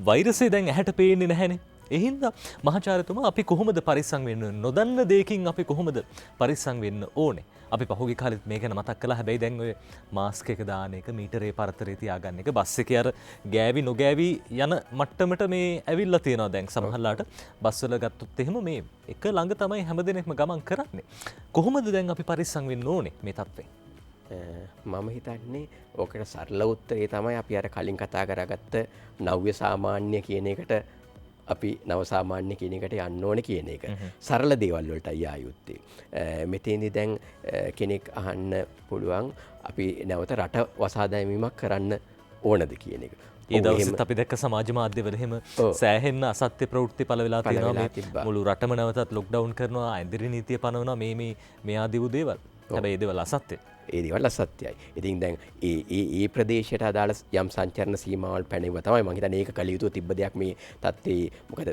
වෛරසය දැන් ඇහැට පේන්නේ නැහැනේ. ඒ හින්දා මහාචාර්යතුමා අපි කොහොමද පරිස්සම් වෙන්න ඕනේ? නොදන්න දෙයකින් අපි කොහොමද පරිස්සම් වෙන්න ඕනේ? අපි පහුගිය කාලෙත් මේක ගැන මතක් කළා. හැබැයි දැන් ඔය මාස්ක් එක දාන එක, මීටරේ පරතරේ තියාගන්න එක, බස් එකේ අර ගෑවි නොගෑවි යන මට්ටමට මේ ඇවිල්ලා තියෙනවා දැන් සමහරලාට. බස් වල ගත්තොත් එහෙම මේ එක ළඟ තමයි හැමදෙනෙක්ම ගමන් කරන්නේ. කොහොමද දැන් අපි පරිස්සම් වෙන්න ඕනේ මේ තත්ත්වෙන්? මම හිතන්නේ ඕකට සරල උත්තරේ තමයි අපි අර කලින් කතා කරගත්ත නව්‍ය සාමාන්‍ය කියන එකට අපි නව සාමාන්‍ය කියන එකට යන්න ඕනේ කියන එක. සරල දේවල් වලට යා යුත්තේ. මෙතෙන්දී දැන් කෙනෙක් අහන්න පුළුවන් අපි නැවත රට වසා දැමීමක් කරන්න ඕනද කියන එක. ඒ දවසත් අපි දැක්ක සමාජ මාධ්‍යවල එහෙම සෑහෙන්න අසත්‍ය ප්‍රවෘත්ති පළ වෙලා තියෙනවා. මුළු රටම නැවතත් ලොක්ඩවුන් කරනවා, ඇඳිරි නීතිය පනවනවා, මේ ආදී වූ දේවල්. හැබැයි ඒ දේවල් අසත්‍යයි. ඒ දේවල් අසත්‍යයි. ඉතින් දැන් ඒ ප්‍රදේශයට අදාළ යම් සංචරණ සීමාවල් පැනෙව තමයි මම හිතන්නේ ඒක කළ යුතු තිබ්බ දෙයක් මේ තත්ත්වේ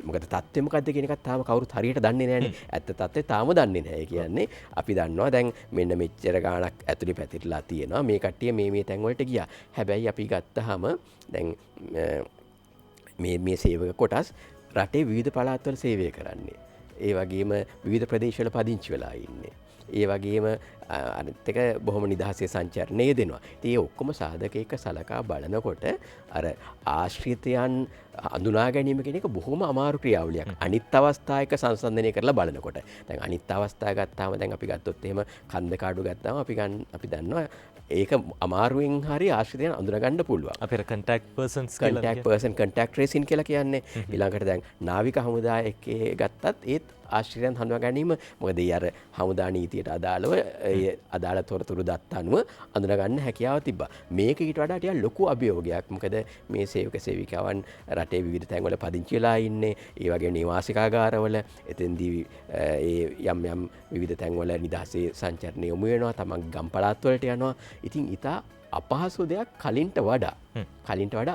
මොකද තත්ත්වය මොකද්ද කියන එකත් තාම කවුරුත් හරියට දන්නේ නැහැනේ. ඇත්ත තත්ත්වය තාම දන්නේ නැහැ. කියන්නේ අපි දන්නවා දැන් මෙන්න මෙච්චර ගාණක් ඇතුලේ පැතිරලා තියෙනවා. මේ කට්ටිය මේ තැන් වලට ගියා. හැබැයි අපි ගත්තාම දැන් මේ සේවක කොටස් රටේ විවිධ පළාත්වල සේවය කරන්නේ. ඒ වගේම විවිධ ප්‍රදේශවල පදිංචි වෙලා ඉන්නේ. ඒ වගේම අනිත් එක බොහොම නිදහසේ සංචරණය දෙනවා. ඒ ඔක්කොම සාධක එක සලකා බලනකොට අර ආශ්‍රිතයන් හඳුනා ගැනීම කියන එක බොහොම අමාරු ක්‍රියාවලියක්. අනිත් අවස්ථා එක සංසන්දනය කරලා බලනකොට. දැන් අනිත් අවස්ථා ගත්තාම දැන් අපි ගත්තොත් එහෙම කන්ද කාඩු ගත්තාම අපි දන්නවා ඒක අමාරුවෙන් හරි ආශ්‍රිතයන් අඳුනගන්න පුළුවන්. අපේ contact persons contact person contact tracing කියලා කියන්නේ. ඊළඟට දැන් නාවික හමුදායකේ ගත්තත් ඒත් ආශ්‍රිතයන් හඳුනා ගැනීම මොකද ඒ අර හමුදා නීතියට අදාළව ඒ අදාළ තොරතුරු දත් අනුව අඳුනගන්න හැකියාව තිබ්බා. මේක ඊට වඩා ටිකක් ලොකු අභියෝගයක්. මොකද මේ සේවක සේවිකාවන් රටේ විවිධ තැන්වල පදිංචි වෙලා ඉන්නේ. ඒ වගේ නිවාසිකාගාරවල එතෙන්දී ඒ යම් විවිධ තැන්වල නිදහසේ සංචරණය යොමු වෙනවා. තමන් ගම් පළාත් වලට යනවා. ඉතින් ඊට අපහසු දෙයක් කලින්ට වඩා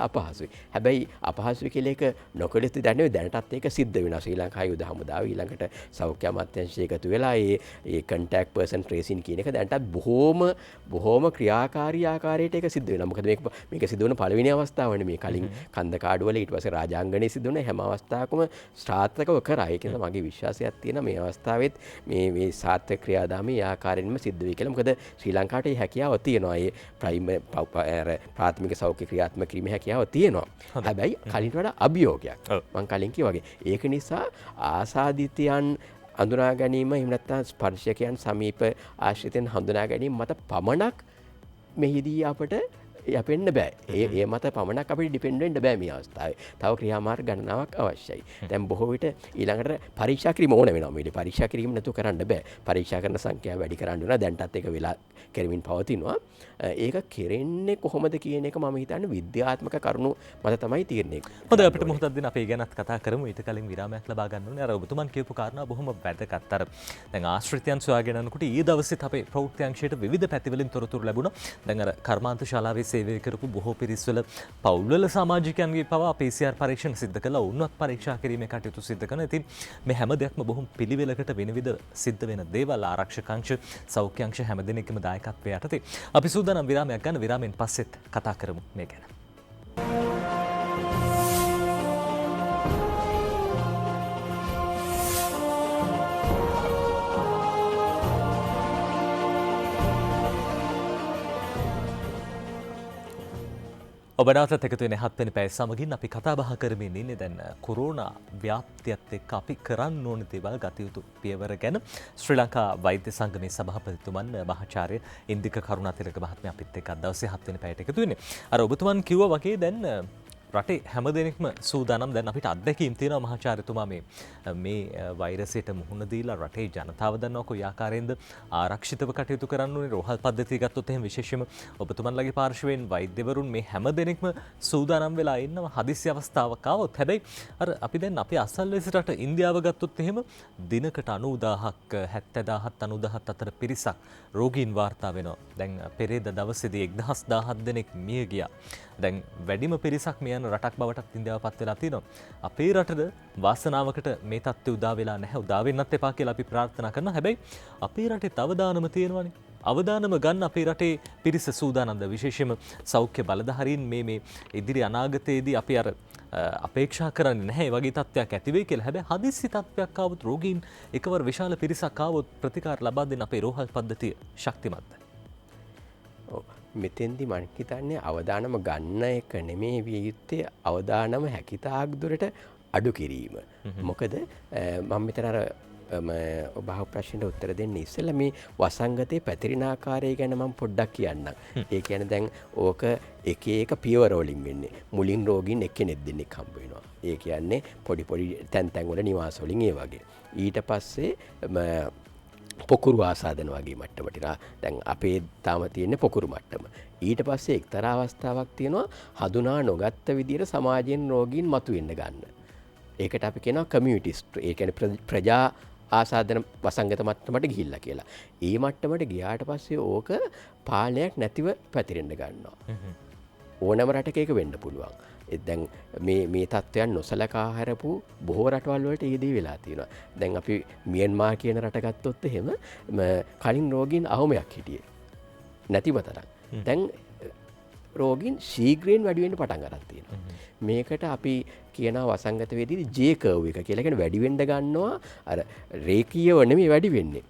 අපහසුයි. හැබැයි අපහසුයි කියලා එක නොකළ යුතු දැනෙ දැනටත් ඒක සිද්ධ වෙනවා. ශ්‍රී ලංකා යුද හමුදාව ඊළඟට සෞඛ්‍ය අමාත්‍යාංශය එකතු වෙලා ඒ කන්ටැක්ට් පර්සන් ට්‍රේසින් කියන එක දැනටත් බොහෝම ක්‍රියාකාරී ආකාරයට ඒක සිද්ධ වෙනවා. මොකද මේක සිද්ධ වෙන පළවෙනි අවස්ථාවනේ මේ කලින් කන්ද කාඩුවල ඊට පස්සේ රාජාංගණයේ සිද්ධ වුණ හැම අවස්ථාවකම සාර්ථකව කරා. ඒක නිසා මගේ විශ්වාසයක් තියෙනවා මේ අවස්ථාවෙත් මේ සාර්ථක ක්‍රියාදාමයේ ආකාරයෙන්ම සිද්ධ වෙයි කියලා. මොකද ශ්‍රී ලංකාවට මේ හැකියාව තියෙනවා. ඒ ප්‍රාථමික සෞඛ්‍ය ක්‍රියාත්මක කිරීමේ හැකියාව තියෙනවා. හැබැයි කලින්ට වඩා අභියෝගයක්. මම කලින් කිව්වා වගේ. ඒක නිසා ආසාදිතයන් හඳුනා ගැනීම එහෙම නැත්නම් ස්පර්ශකයන් සමීප ආශ්‍රිතයන් හඳුනා ගැනීම මත පමණක් මෙහිදී අපට යපෙන්න බෑ. ඒ මත පමණක් අපිට ඩිපෙන්ඩ් වෙන්න බෑ මේ අවස්ථාවේ. තව ක්‍රියාමාර්ග ගණනාවක් අවශ්‍යයි. දැන් බොහෝ විට ඊළඟට පරීක්ෂා කිරීම ඕන වෙනවා. මේ පරීක්ෂා කිරීම නැතුව කරන්න බෑ. පරීක්ෂා කරන සංඛ්‍යාව වැඩි කරන්න වෙනවා. දැන්ටත් ඒක වෙලා කරමින් පවතිනවා. ඒක කෙරෙන්නේ කොහොමද කියන එක මම හිතන්නේ විද්‍යාත්මක කරුණු මත තමයි තීරණය කරන්නේ. හොඳයි අපිට මොහොතක් දෙන්න අපි ගැනත් කතා කරමු. ඊට කලින් විරාමයක් ලබා ගන්න ඕනේ. අර ඔබතුමන් කියපු කාරණා බොහොම වැදගත්. අර දැන් ආශ්‍රිතයන් සොයාගෙන යනකොට ඊ දවසෙත් අපේ ප්‍රවෘත්ති අංශයට විවිධ පැතිවලින් තොරතුරු ලැබුණා. දැන් අර කර්මාන්ත ශාලාවේ සේවය කරපු බොහෝ පිරිස්වල පවුල්වල සමාජිකයන්ගේ පවා PCR පරීක්ෂණ සිද්ධ කළා. උන්වත් පරීක්ෂා කිරීමේ කටයුතු සිද්ධ කරනවා. ඉතින් මේ හැම දෙයක්ම බොහොම පිළිවෙලකට විනිවිද සිද්ධ වෙන දේවල්. ආරක්ෂක අංශ, සෞඛ්‍ය අංශ හැම දෙනෙක්ගේම දායකත්වය යටතේ අපි සූදානම් විරාමයක් ගන්න. විරාමයෙන් පස්සෙත් කතා කරමු මේ ගැන. ඔබ නැවතත් එකතු වෙන 7 වෙනි පැය සමගින් අපි කතා බහ කරමින් ඉන්නේ දැන් කොරෝනා ව්‍යාප්තියත් එක්ක අපි කරන්න ඕන දේවල් ගත යුතු පියවර ගැන. ශ්‍රී ලංකා වෛද්‍ය සංගමේ සභාපතිතුමන් මහාචාර්ය ඉන්දික කරුණාතිලක මහත්මයා අපිත් එක්ක අද දවසේ 7 වෙනි පැයට එකතු වෙන්නේ. අර ඔබතුමන් කිව්වා වගේ දැන් රටේ හැම දෙනෙක්ම සූදානම්. දැන් අපිට අත්දැකීම් තියෙනවා මහාචාර්යතුමා මේ වෛරසයට මුහුණ දීලා රටේ ජනතාව දන්නවා කොයි ආකාරයෙන්ද ආරක්ෂිතව කටයුතු කරන්න ඕනේ. රෝහල් පද්ධතිය ගත්තොත් එහෙම විශේෂයෙන්ම ඔබතුමන්ලගේ පාර්ශවයෙන් වෛද්‍යවරුන් මේ හැම දෙනෙක්ම සූදානම් වෙලා ඉන්නවා හදිසි අවස්ථාවක් ආවොත්. හැබැයි අර අපි දැන් අපේ අසල්වැසි රට ඉන්දියාව ගත්තොත් එහෙම දිනකට 90000ක් 70000ත් 90000ත් අතර පිරිසක් රෝගීන් වාර්තා වෙනවා. දැන් පෙරේද දවසේදී 1017 දෙනෙක් මිය ගියා. දැන් වැඩිම පිරිසක් මේ යන රටක් බවටත් ඉන්දියාව පත් වෙලා තිනවා. අපේ රටද වාසනාවකට මේ තත්ත්වය උදා වෙලා නැහැ. උදා වෙන්නත් එපා කියලා අපි ප්‍රාර්ථනා කරනවා. හැබැයි අපේ රටේ අවදානම තියෙනවානේ. අවදානම ගන්න අපේ රටේ පිරිස සූදානම්ද? විශේෂයෙන්ම සෞඛ්‍ය බලධාරීන් මේ ඉදිරි අනාගතයේදී අපි අර අපේක්ෂා කරන්නේ නැහැ වගේ තත්ත්වයක් ඇති වෙයි කියලා. හැබැයි හදිස්සි තත්ත්වයක් ආවොත් රෝගීන් එකවර විශාල පිරිසක් ආවොත් ප්‍රතිකාර ලබා දෙන්න අපේ රෝහල් පද්ධතිය ශක්තිමත්ද? මෙතෙන්දි මම හිතන්නේ අවදානම ගන්න එක නෙමේ විය යුත්තේ අවදානම හැකිතාක් දුරට අඩු කිරීම. මොකද මම මෙතන අර ඔබ ප්‍රශ්නට උත්තර දෙන්න ඉස්සෙල්ලා මේ වසංගතයේ පැතිරෙන ආකාරය ගැන මම පොඩ්ඩක් කියන්නම්. ඒ කියන්නේ දැන් ඕක එක එක පියවර වලින් වෙන්නේ. මුලින් රෝගීන් එක්කෙනෙක් දෙන්නෙක් හම්බ වෙනවා. ඒ කියන්නේ පොඩි තැන් වල නිවාස වලින් ඒ වගේ. ඊට පස්සේ පොකුරු ආසාදන වගේ මට්ටමට දැන් අපේ තාම තියෙන්නේ පොකුරු මට්ටම. ඊට පස්සේ එක්තරා අවස්ථාවක් තියෙනවා හඳුනා නොගත්ත විදිහට සමාජයෙන් රෝගීන් මතුවෙන්න ගන්න. ඒකට අපි කියනවා කමියුනිටිස්. ඒ කියන්නේ ප්‍රජා ආසාදන වසංගත මට්ටමට ගිහිල්ලා කියලා. ඒ මට්ටමට ගියාට පස්සේ ඕක පාලනයක් නැතිව පැතිරෙන්න ගන්නවා. ඕනම රටක ඒක වෙන්න පුළුවන්. දැන් මේ තත්ත්වයන් නොසලකා හැරපු බොහෝ රටවල් වලට ඒ දේ වෙලා තියෙනවා. දැන් අපි මියන්මාර් කියන රට ගත්තොත් එහෙම කලින් රෝගීන් අවමයක් හිටියේ. නැතිව තරම්. දැන් රෝගීන් ශීඝ්‍රයෙන් වැඩි වෙන්න පටන් ගන්න තියෙනවා. මේකට අපි කියනවා වසංගත වේදී J curve එක කියලා. කියන්නේ වැඩි වෙන්න ගන්නවා අර රේඛීයව නෙමෙයි වැඩි වෙන්නේ.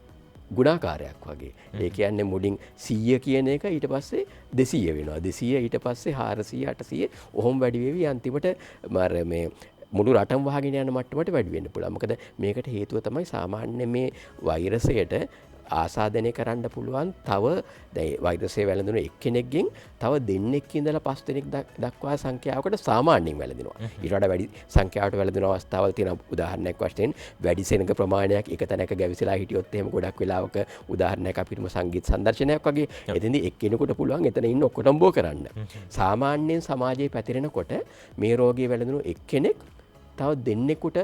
ගුණාකාරයක් වගේ. ඒ කියන්නේ මුලින් 100 කියන එක ඊට පස්සේ 200 වෙනවා. 200 ඊට පස්සේ 400 800 ඔහොම වැඩි වෙවි අන්තිමට මේ මුළු රටම වහගෙන යන මට්ටමට වැඩි වෙන්න පුළුවන්. මොකද මේකට හේතුව තමයි සාමාන්‍ය මේ වෛරසයට ආසාදනය කරන්න පුළුවන් තව දැන් වෛරසය වැළඳුන එක්කෙනෙක්ගෙන් තව දෙන්නෙක් ඉඳලා 5 දෙනෙක් දක්වා සංඛ්‍යාවකට සාමාන්‍යයෙන් වැළඳෙනවා. ඊට වඩා වැඩි සංඛ්‍යාවට වැළඳෙන අවස්ථාවල් තියෙනවා. උදාහරණයක් වශයෙන් වැඩි සෙනඟ ප්‍රමාණයක් එක තැනක ගැවිසලා හිටියොත් එහෙම ගොඩක් වෙලාවක උදාහරණයක් අපිටම සංගීත සංදර්ශනයක් වගේ එතෙන්දී එක්කෙනෙකුට පුළුවන් එතන ඉන්න ඔක්කොටම බෝ කරන්න. සාමාන්‍යයෙන් සමාජයේ පැතිරෙනකොට මේ රෝගය වැළඳුණු එක්කෙනෙක් තව දෙන්නෙකුට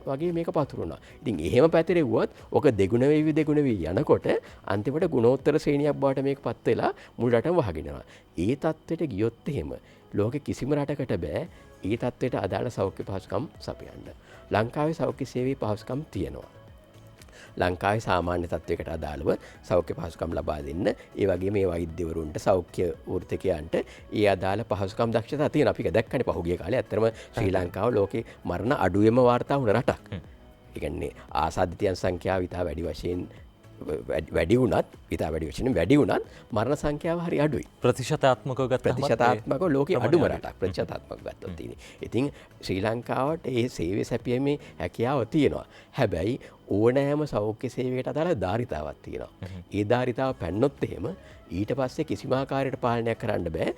වගේ මේක පතුරුණා. ඉතින් එහෙම පැතිරෙව්වොත් ඔක දෙගුණ වෙවි යනකොට අන්තිමට ගුණෝත්තර ශ්‍රේණියක් බවට මේක පත් වෙලා මුළු රටම වහගෙන යනවා. ඒ තත්ත්වයට ගියොත් එහෙම ලෝකෙ කිසිම රටකට බෑ ඒ තත්ත්වයට අදාළ සෞඛ්‍ය පහසුකම් සපයන්න. ලංකාවේ සෞඛ්‍ය සේවයේ පහසුකම් තියෙනවා. ලංකාවේ සාමාන්‍ය තත්ත්වයකට අදාළව සෞඛ්‍ය පහසුකම් ලබා දෙන්න ඒ වගේ මේ වෛද්‍යවරුන්ට සෞඛ්‍ය වෘත්තකයන්ට ඒ අදාළ පහසුකම් දක්ෂතා තියෙන. අපි දැක්කනේ පහුගිය කාලේ ඇත්තටම ශ්‍රී ලංකාව ලෝකේ මරණ අඩුවෙම වාර්තා වුණ රටක්. ඒ කියන්නේ ආසාදිතයන් සංඛ්‍යාව ඉතා වැඩි වශයෙන් වැඩි වුණත් ඉතා වැඩි වශයෙන් වැඩි වුණත් මරණ සංඛ්‍යාව හරි අඩුයි. ප්‍රතිශතාත්මකව ගත්තම ප්‍රතිශතාත්මකව ලෝකේ අඩුම රටක් ප්‍රතිශතාත්මකව ගත්තොත් තියෙන්නේ. ඉතින් ශ්‍රී ලංකාවට ඒ සේවය සැපයීමේ හැකියාව තියෙනවා. හැබැයි ඕනෑම සෞඛ්‍ය සේවයකට අදාළ ධාරිතාවක් තියෙනවා. ඒ ධාරිතාව පැන්නොත් එහෙම ඊට පස්සේ කිසිම ආකාරයකට පාලනයක් කරන්න බෑ.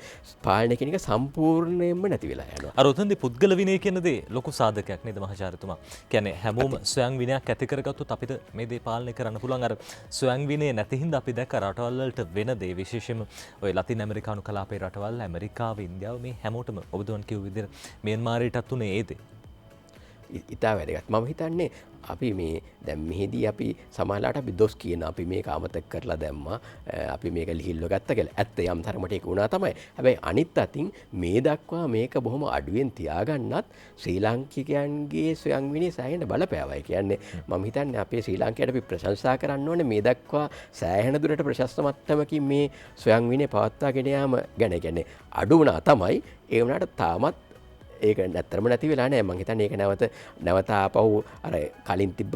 පාලනය කියන එක සම්පූර්ණයෙන්ම නැති වෙලා යනවා. අර උතන්දී පුද්ගල විනය කියන දේ ලොකු සාධකයක් නේද මහාචාර්යතුමා? කියන්නේ හැමෝම ස්වයං විනයක් ඇති කරගත්තොත් අපිට මේ දේ පාලනය කරන්න පුළුවන්. අර ස්වයං විනය නැති හින්දා අපි දැක්ක රටවල් වලට වෙන දේ විශේෂයෙන්ම ඔය ලතින් ඇමරිකානු කලාපයේ රටවල් ඇමරිකාව ඉන්දියාව මේ හැමෝටම ඔබතුමන් කියු විදිහට මියන්මාරයටත් උනේ ඒ දේ. ඉතා වැදගත්. මම හිතන්නේ අපි මේ දැන් මෙහිදී අපි සමහරලාට අපි දොස් කියන අපි මේක අමතක කරලා දැම්මා අපි මේක ලිහිල්ව ගත්ත කියලා. ඇත්ත යම් තරමට ඒක වුණා තමයි. හැබැයි අනිත් අතින් මේ දක්වා මේක බොහොම අඩුවෙන් තියාගන්නත් ශ්‍රී ලාංකිකයන්ගේ ස්වයං විනය සෑහෙන බලපෑවයි. කියන්නේ මම හිතන්නේ අපේ ශ්‍රී ලාංකිකයට අපි ප්‍රශංසා කරන්න ඕනේ මේ දක්වා සෑහෙන දුරට ප්‍රශස්ත මට්ටමකින් මේ ස්වයං විනය පවත්වාගෙන යාම ගැන. කියන්නේ අඩු වුණා තමයි. ඒ වුණාට තාමත් ඒක නැත්තරම නැති වෙලා නෑ. මං හිතන්නේ ඒක නැවත ආපහු අර කලින් තිබ්බ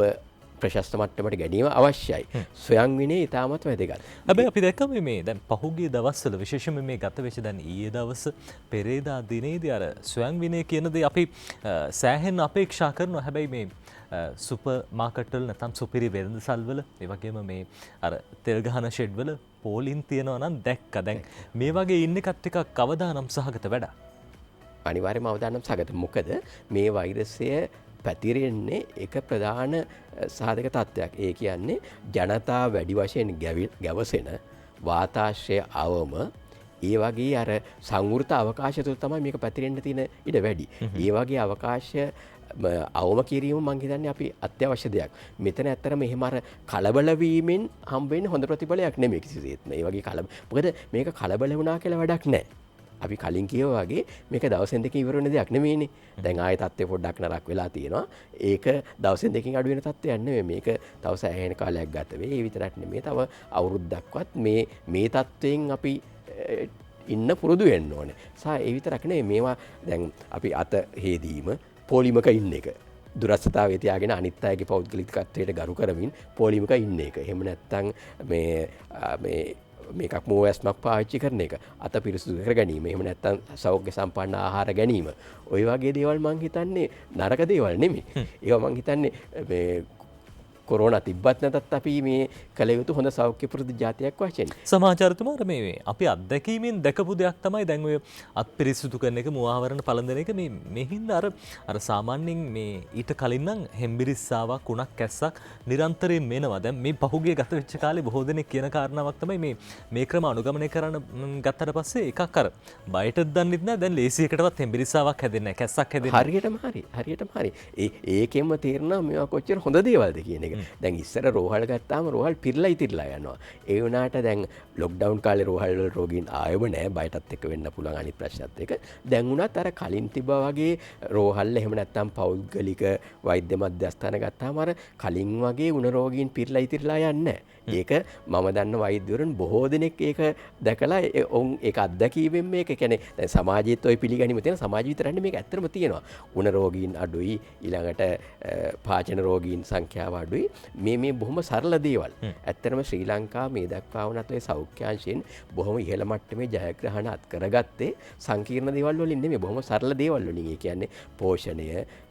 ප්‍රශස්ත මට්ටමට ගැනීම අවශ්‍යයි. ස්වයං විනය ඉතාමත් වැදගත්. හැබැයි අපි දැක්කම මේ දැන් පහුගිය දවස්වල විශේෂයෙන්ම මේ ගත වෙච්ච දැන් ඊයේ දවස් පෙරේදා දිනේදී අර ස්වයං විනය කියන දේ අපි සෑහෙන අපේක්ෂා කරනවා. හැබැයි මේ සුපර් මාකට් වල නැත්නම් සුපිරි වෙළඳසල්වල ඒ වගේම මේ අර තෙල් ගහන ෂෙඩ් වල පෝලින් තියනවා නම් දැක්කා. දැන් මේ වගේ ඉන්න එකත් ටිකක් අවදානම් සහගත වැඩක්. අනිවාර්යයෙන්ම අවදානම් සහගත. මොකද මේ වෛරසය පැතිරෙන්නේ එක ප්‍රධාන සාධක තත්ත්වයක්. ඒ කියන්නේ ජනතා වැඩි වශයෙන් ගැවසෙන වාතාශ්‍රය අවම ඒ වගේ අර සංවෘත අවකාශය තුළ තමයි මේක පැතිරෙන්න තියෙන ඉඩ වැඩි. ඒ වගේ අවකාශය අවම කිරීම මං හිතන්නේ අපි අත්‍යවශ්‍ය දෙයක්. මෙතන ඇත්තටම එහෙම අර කලබල වීමෙන් හම්බ වෙන්නේ හොඳ ප්‍රතිඵලයක් නෙමෙයි කිසිසේත්ම. ඒ වගේ මොකද මේක කලබල වුණා කියලා වැඩක් නැහැ. අපි කලින් කියවා වගේ මේක දවසෙන් දෙකකින් ඉවර වෙන දෙයක් නෙමෙයිනේ. දැන් ආයේ තත්ත්වය පොඩ්ඩක් නරක වෙලා තියෙනවා. ඒක දවසෙන් දෙකකින් අඩු වෙන තත්ත්වයක් නෙමෙයි. මේක තව සෑහෙන කාලයක් ගත වෙයි. ඒ විතරක් නෙමෙයි. තව අවුරුද්දක්වත් මේ තත්ත්වයෙන් අපි ඉන්න පුරුදු වෙන්න ඕනේ. ඒ විතරක් නෙමෙයි. මේවා දැන් අපි අත හේදීම පොලිමක ඉන්න එක. දුරස්ථතාවයේ තියාගෙන අනිත් අයගේ පෞද්ගලිකත්වයට ගරු කරමින් පොලිමක ඉන්න එක. එහෙම නැත්නම් මේකක් මෝවැස්මක් පාවිච්චි කරන එක. අත පිරිසුදු කර ගැනීම. එහෙම නැත්නම් සෞඛ්‍ය සම්පන්න ආහාර ගැනීම. ওই වගේ දේවල් මං හිතන්නේ නරක දේවල් නෙමෙයි. ඒවා මං හිතන්නේ මේ කොරෝනා තිබ්බත් නැතත් අපි මේ කළ යුතු හොඳ සෞඛ්‍ය පුරුදු ජාතියක් වශයෙන්. සමාජාචාර්යතුමාට මේ අපි අත්දැකීමෙන් දැකපු දෙයක් තමයි දැන් ඔය අත්පිරිසුදු කරන එක මුවාවරණ පළඳන එක මේ හින්දා අර සාමාන්‍යයෙන් මේ ඊට කලින් නම් හෙම්බිරිස්සාවක් උණක් කැස්සක් නිරන්තරයෙන් මේනවා. දැන් මේ පහුගිය ගත වෙච්ච කාලේ බොහෝ දෙනෙක් කියන කාරණාවක් තමයි මේ ක්‍රම අනුගමනය කරන්න ගත්තට පස්සේ එකක් අර බයටත් දන්නෙත් නෑ. දැන් ලේසියකටවත් හෙම්බිරිස්සාවක් හැදෙන්නේ නෑ, කැස්සක් හැදෙන්නේ. හරියටම හරි. ඒකෙන්ම තේරෙනවා මේවා කොච්චර හොඳ දේවල්ද කියන එක. දැන් ඉස්සර රෝහල් ගත්තාම රෝහල් පිරලා ඉතිරලා යනවා. ඒ වුණාට දැන් ලොක්ඩවුන් කාලේ රෝහල් වල රෝගීන් ආයෙම නෑ, බයටත් එක්ක වෙන්න පුළුවන් අනිත් ප්‍රශ්නත් එක්ක. දැන් වුණත් අර කලින් තිබ්බා වගේ රෝහල් එහෙම නැත්නම් පෞද්ගලික වෛද්‍ය මධ්‍යස්ථාන ගත්තාම අර කලින් වගේ උණ රෝගීන් පිරලා ඉතිරලා යන්නේ නෑ. ඒක මම දන්න වෛද්‍යවරුන් බොහෝ දෙනෙක් ඒක දැකලා ඔවුන් ඒක අත්දැකීමෙන් මේක කියන්නේ දැන් සමාජයේත් ඔය පිළිගැනීම තියෙන සමාජ විතරන්නේ මේක ඇත්තටම තියෙනවා. උණ රෝගීන් අඩුයි, ඊළඟට පාචන රෝගීන් සංඛ්‍යාව අඩුයි. මේ බොහොම සරල දේවල්. ඇත්තටම ශ්‍රී ලංකාව මේ දක්වා වුණත් ඔය සෞඛ්‍යාංශයෙන් බොහොම ඉහළ මට්ටමේ ජයග්‍රහණ අත්කරගත්තේ සංකීර්ණ දේවල් වලින් නෙමෙයි, බොහොම සරල දේවල් වලින්. ඒ කියන්නේ පෝෂණය,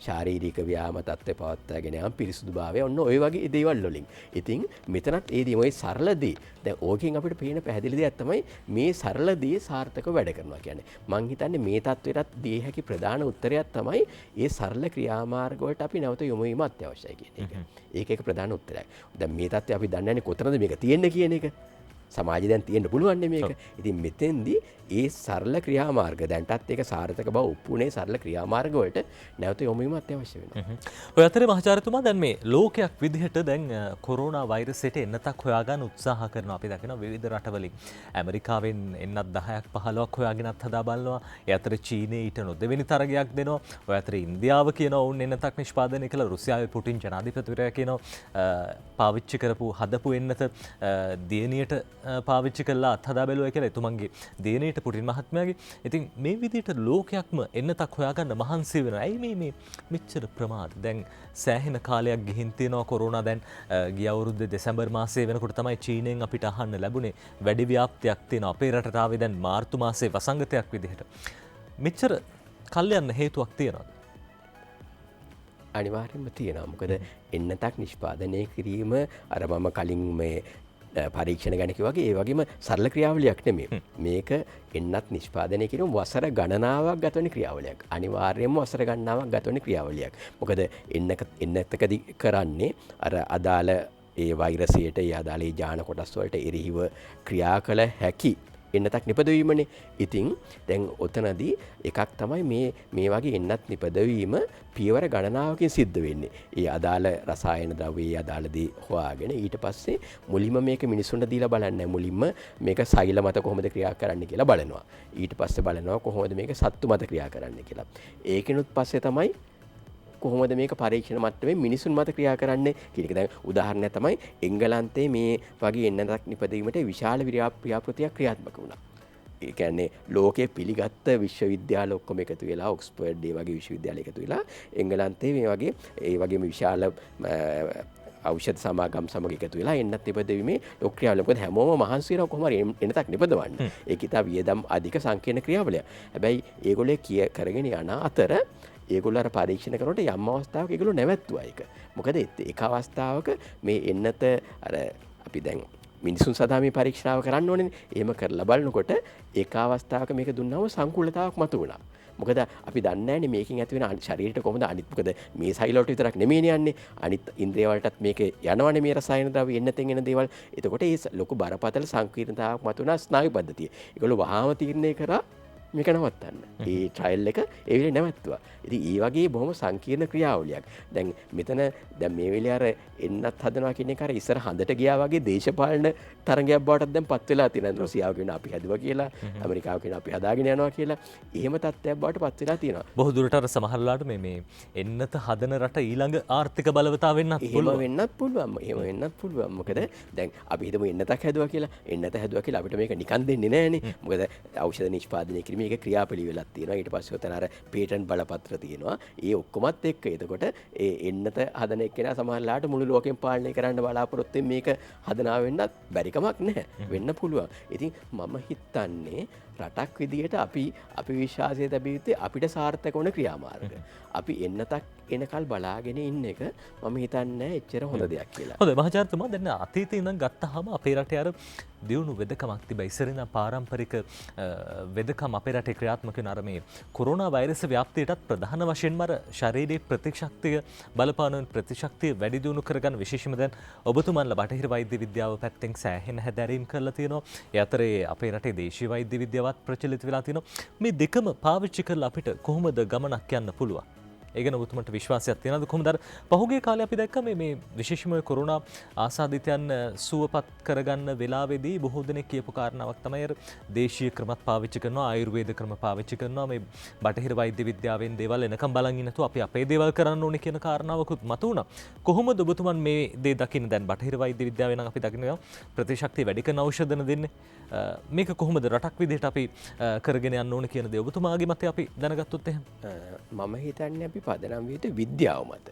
ශාරීරික ව්‍යායාම තත්ත්වය පවත්වාගෙන යාම, පිරිසුදුභාවය, ඔන්න ඔය වගේ දේවල් වලින්. ඉතින් මෙතනත් ඒ දේ ඔය සරල දේ දැන් ඕකෙන් අපිට පේන පැහැදිලි දෙයක් තමයි මේ සරල දේ සාර්ථකව වැඩ කරනවා කියන්නේ. මං හිතන්නේ මේ තත්ත්වයටත් දී හැකි ප්‍රධාන උත්තරයක් තමයි ඒ සරල ක්‍රියාමාර්ග වලට අපි නැවත යොමු වීම අත්‍යවශ්‍යයි කියන එක. ඒක ප්‍රධාන උත්තරයක්. දැන් මේ තත්ත්වය අපි දන්නේ නැහැ කොතනද මේක තියෙන්නේ කියන එක. සමාජය දැන් තියෙන්න පුළුවන් මේක. ඉතින් මෙතෙන්දී ඒ සරල ක්‍රියාමාර්ග දැන්ටත් ඒක සාර්ථක බව ඔප්පුනේ සරල ක්‍රියාමාර්ග වලට නැවත යොමු වීම අත්‍යවශ්‍ය වෙනවා. ඔය අතරේ මහාචාර්යතුමා දැන් මේ ලෝකයක් විදිහට දැන් කොරෝනා වෛරසයට එන්නතක් හොයාගන්න උත්සාහ කරනවා. අපි දකිනවා විවිධ රටවලින් ඇමරිකාවෙන් එන්නත් 10ක් 15ක් හොයාගෙනත් හදා බලනවා. ඒ අතරේ චීනයේ ඊට නොදෙවෙනි තරගයක් දෙනවා. ඔය අතරේ ඉන්දියාව කියනවා වුන් එන්නතක් නිෂ්පාදනය කළා. රුසියාවේ පුටින් ජනාධිපතිවරයා කියනවා පාවිච්චි කරපු හදපු එන්නත දියණියට පාවිච්චි කළා අත්හදා බැලුවා කියලා එතුමන්ගේ දියණියට පුටින් මහත්මයාගේ. ඉතින් මේ විදිහට ලෝකයක්ම එන්නතක් හොයාගන්න මහන්සි වෙනවා. ඇයි මේ මෙච්චර ප්‍රමාද? දැන් සෑහෙන කාලයක් ගිහින් තියෙනවා කොරෝනා. දැන් ගිය අවුරුද්දේ දෙසැම්බර් මාසයේ වෙනකොට තමයි චීනෙන් අපිට අහන්න ලැබුණේ වැඩි ව්‍යාප්තියක් තියෙනවා. අපේ රටට ආවේ දැන් මාර්තු මාසයේ වසංගතයක් විදිහට. මෙච්චර කල් යන්න හේතුවක් තියෙනවද? අනිවාර්යෙන්ම තියෙනවා. මොකද එන්නතක් නිෂ්පාදනය කිරීම අර මම කලින් මේ පරීක්ෂණ ගැන කිව්වාගේ ඒ වගේම සරල ක්‍රියාවලියක් නෙමෙයි. මේක එන්නත් නිෂ්පාදනය කිරීම වසර ගණනාවක් ගත වෙන ක්‍රියාවලියක්. අනිවාර්යයෙන්ම වසර ගණනාවක් ගත වෙන ක්‍රියාවලියක්. මොකද එන්නතකදී කරන්නේ අර අදාළ ඒ වෛරසයට ඒ අදාළ ඒ ජාන කොටස් වලට එරෙහිව ක්‍රියා කළ හැකි එන්නතක් නිපදවීමනේ. ඉතින් දැන් ඔතනදී එකක් තමයි මේ වගේ එන්නත් නිපදවීම පියවර ගණනාවකින් සිද්ධ වෙන්නේ. ඒ අදාළ රසායන ද්‍රව්‍ය අදාළ දේ හොයාගෙන ඊට පස්සේ මුලින්ම මේක මිනිසුන්ට දීලා බලන්නේ. මුලින්ම මේක සෛල මත කොහොමද ක්‍රියා කරන්නේ කියලා බලනවා. ඊට පස්සේ බලනවා කොහොමද මේක සත්තු මත ක්‍රියා කරන්නේ කියලා. ඒකිනුත් පස්සේ තමයි කොහොමද මේක පරීක්ෂණ මට්ටමේ මිනිසුන් මත ක්‍රියා කරන්නේ කියන එක. දැන් උදාහරණයක් තමයි එංගලන්තයේ මේ වගේ එන්නතක් නිපදවීමට විශාල ව්‍යාපෘතියක් ක්‍රියාත්මක වුණා. ඒ කියන්නේ ලෝකයේ පිළිගත් විශ්වවිද්‍යාල ඔක්කොම එකතු වෙලා ඔක්ස්ෆර්ඩ් ඒ වගේ විශ්වවිද්‍යාල එකතු වෙලා එංගලන්තයේ මේ වගේ ඒ වගේම විශාල ඖෂධ සමාගම් සමග එකතු වෙලා එන්නත් නිපදවීමේ ලොකු ක්‍රියාවලියක්. මොකද හැමෝම මහන්සි වෙනවා කොහොම හරි එන්නතක් නිපදවන්න. ඒක ඉතා වියදම් අධික සංකීර්ණ ක්‍රියාවලියක්. හැබැයි ඒගොල්ලෝ කරගෙන යන අතර ඒගොල්ලෝ අර පරීක්ෂණ කරනකොට යම් අවස්ථාවක ඒගොල්ලෝ නැවැත්තුවා ඒක. මොකද එක අවස්ථාවක මේ එන්නත අර අපි දැන් මිනිසුන් සදා මේ පරීක්ෂණාව කරන්න ඕනේ. එහෙම කරලා බලනකොට එක අවස්ථාවක මේක දුන්නම සංකූලතාවක් මතුවුණා. මොකද අපි දන්නේ නැන්නේ මේකෙන් ඇති වෙන ශරීරයට කොහොමද අනිත් මොකද මේ සෛල වලට විතරක් නෙමෙයිනේ යන්නේ. අනිත් ඉන්ද්‍රිය වලටත් මේක යනවනේ මේ රසායන ද්‍රව්‍ය එන්නතෙන් එන දේවල්. එතකොට ඒ ලොකු බරපතල සංකීර්ණතාවක් මතුවුණා ස්නායු පද්ධතිය. ඒගොල්ලෝ වහාම තීරණය කරා මේක නවත්තන්න. ඒ ට්‍රයිල් එක ඒ වෙලේ නැවැත්තුවා. ඉතින් ඒ වගේ බොහොම සංකීර්ණ ක්‍රියාවලියක්. දැන් මෙතන දැන් මේ වෙලේ අර එන්නත් හදනවා කියන එක අර ඉස්සර හඳට ගියා වගේ දේශපාලන තරඟයක් බවට දැන් පත් වෙලා තියෙනවා. රුසියාව කියන අපි හදුවා කියලා, ඇමරිකාව කියන අපි හදාගෙන යනවා කියලා. එහෙම තත්ත්වයක් බවට පත් වෙලා තියෙනවා. බොහෝ දුරට අර සමහරලාට මේ එන්නත හදන රට ඊළඟ ආර්ථික බලවතාව වෙන්නත් පුළුවන්. එහෙම වෙන්නත් පුළුවන්. එහෙම වෙන්නත් පුළුවන්. මොකද දැන් අපි හිතමු එන්නතක් හැදුවා කියලා. එන්නත හැදුවා කියලා අපිට මේක නිකන් දෙන්නේ නැහනේ. මොකද ඖෂධ නිෂ්පාදනය කිරීම ඒක ක්‍රියාපිළිවෙලක් තියෙනවා. ඊට පස්සේ උතන අර පේටන්ට් බලපත්‍ර තියෙනවා. ඒ ඔක්කොමත් එක්ක එතකොට ඒ එන්නත හදන එක්කෙනා සමහරලාට මුළු ලෝකෙම පාලනය කරන්න බලාපොරොත්තු වෙන මේක හදනවා වෙන්නත් බැරි කමක් නැහැ. වෙන්න පුළුවන්. ඉතින් මම හිතන්නේ රටක් විදිහට අපි විශ්වාසය තැබිය යුත්තේ අපිට සාර්ථක වන ක්‍රියාමාර්ග. අපි එන්නතක් එනකල් බලාගෙන ඉන්න එක මම හිතන්නේ එච්චර හොඳ දෙයක් කියලා. හොඳයි මහාචාර්යතුමා දැන් අතීතේ ඉඳන් ගත්තාම අපේ රටේ අර දියුණු වෙදකමක් තිබයි. ඉස්සරින් පාරම්පරික වෙදකම අපේ රටේ ක්‍රියාත්මක වෙන අර මේ කොරෝනා වෛරස් ව්‍යාප්තියටත් ප්‍රධාන වශයෙන්ම අර ශාරීරික ප්‍රතිශක්තිය බලපාන ප්‍රතිශක්තිය වැඩි දියුණු කරගන්න විශේෂයෙන්ම දැන් ඔබතුමන්ලා බටහිර වෛද්‍ය විද්‍යාව පැත්තෙන් සෑහෙන හැදෑරීම් කරලා තියෙනවා. ඒ අතරේ අපේ රටේ දේශීය වෛද්‍ය විද්‍යාවත් ප්‍රචලිත වෙලා තියෙනවා. මේ දෙකම පාවිච්චි කරලා අපිට කොහොමද ගමනක් යන්න පුළුවන්? ඒ ගැන ඔබතුමන්ට විශ්වාසයක් තියෙනවද? කොහොමද අර පහුගිය කාලේ අපි දැක්ක මේ විශේෂයෙන්ම කොරෝනා ආසාදිතයන් සුවපත් කරගන්න වෙලාවේදී බොහෝ දෙනෙක් කියපු කාරණාවක් තමයි අර දේශීය ක්‍රමත් පාවිච්චි කරනවා, ආයුර්වේද ක්‍රම පාවිච්චි කරනවා, මේ බටහිර වෛද්‍ය විද්‍යාවෙන් දේවල් එනකම් බලන් ඉන්නතු අපි අපේ දේවල් කරන්න ඕනේ කියන කාරණාවකුත් මතුවුණා. කොහොමද ඔබතුමන් මේ දේ දකින්න? දැන් බටහිර වෛද්‍ය විද්‍යාවෙන් නම් අපි දකිනවා ප්‍රතිශක්තිය වැඩි කරන ඖෂධන දෙන්නේ. මේක කොහොමද රටක් විදිහට අපි කරගෙන යන්න ඕනේ කියන දේ ඔබතුමාගේ මතය අපි දැනගත්තොත් එහෙම. මම හිතන්නේ අපි පදනම් විය යුතු විද්‍යාව මත.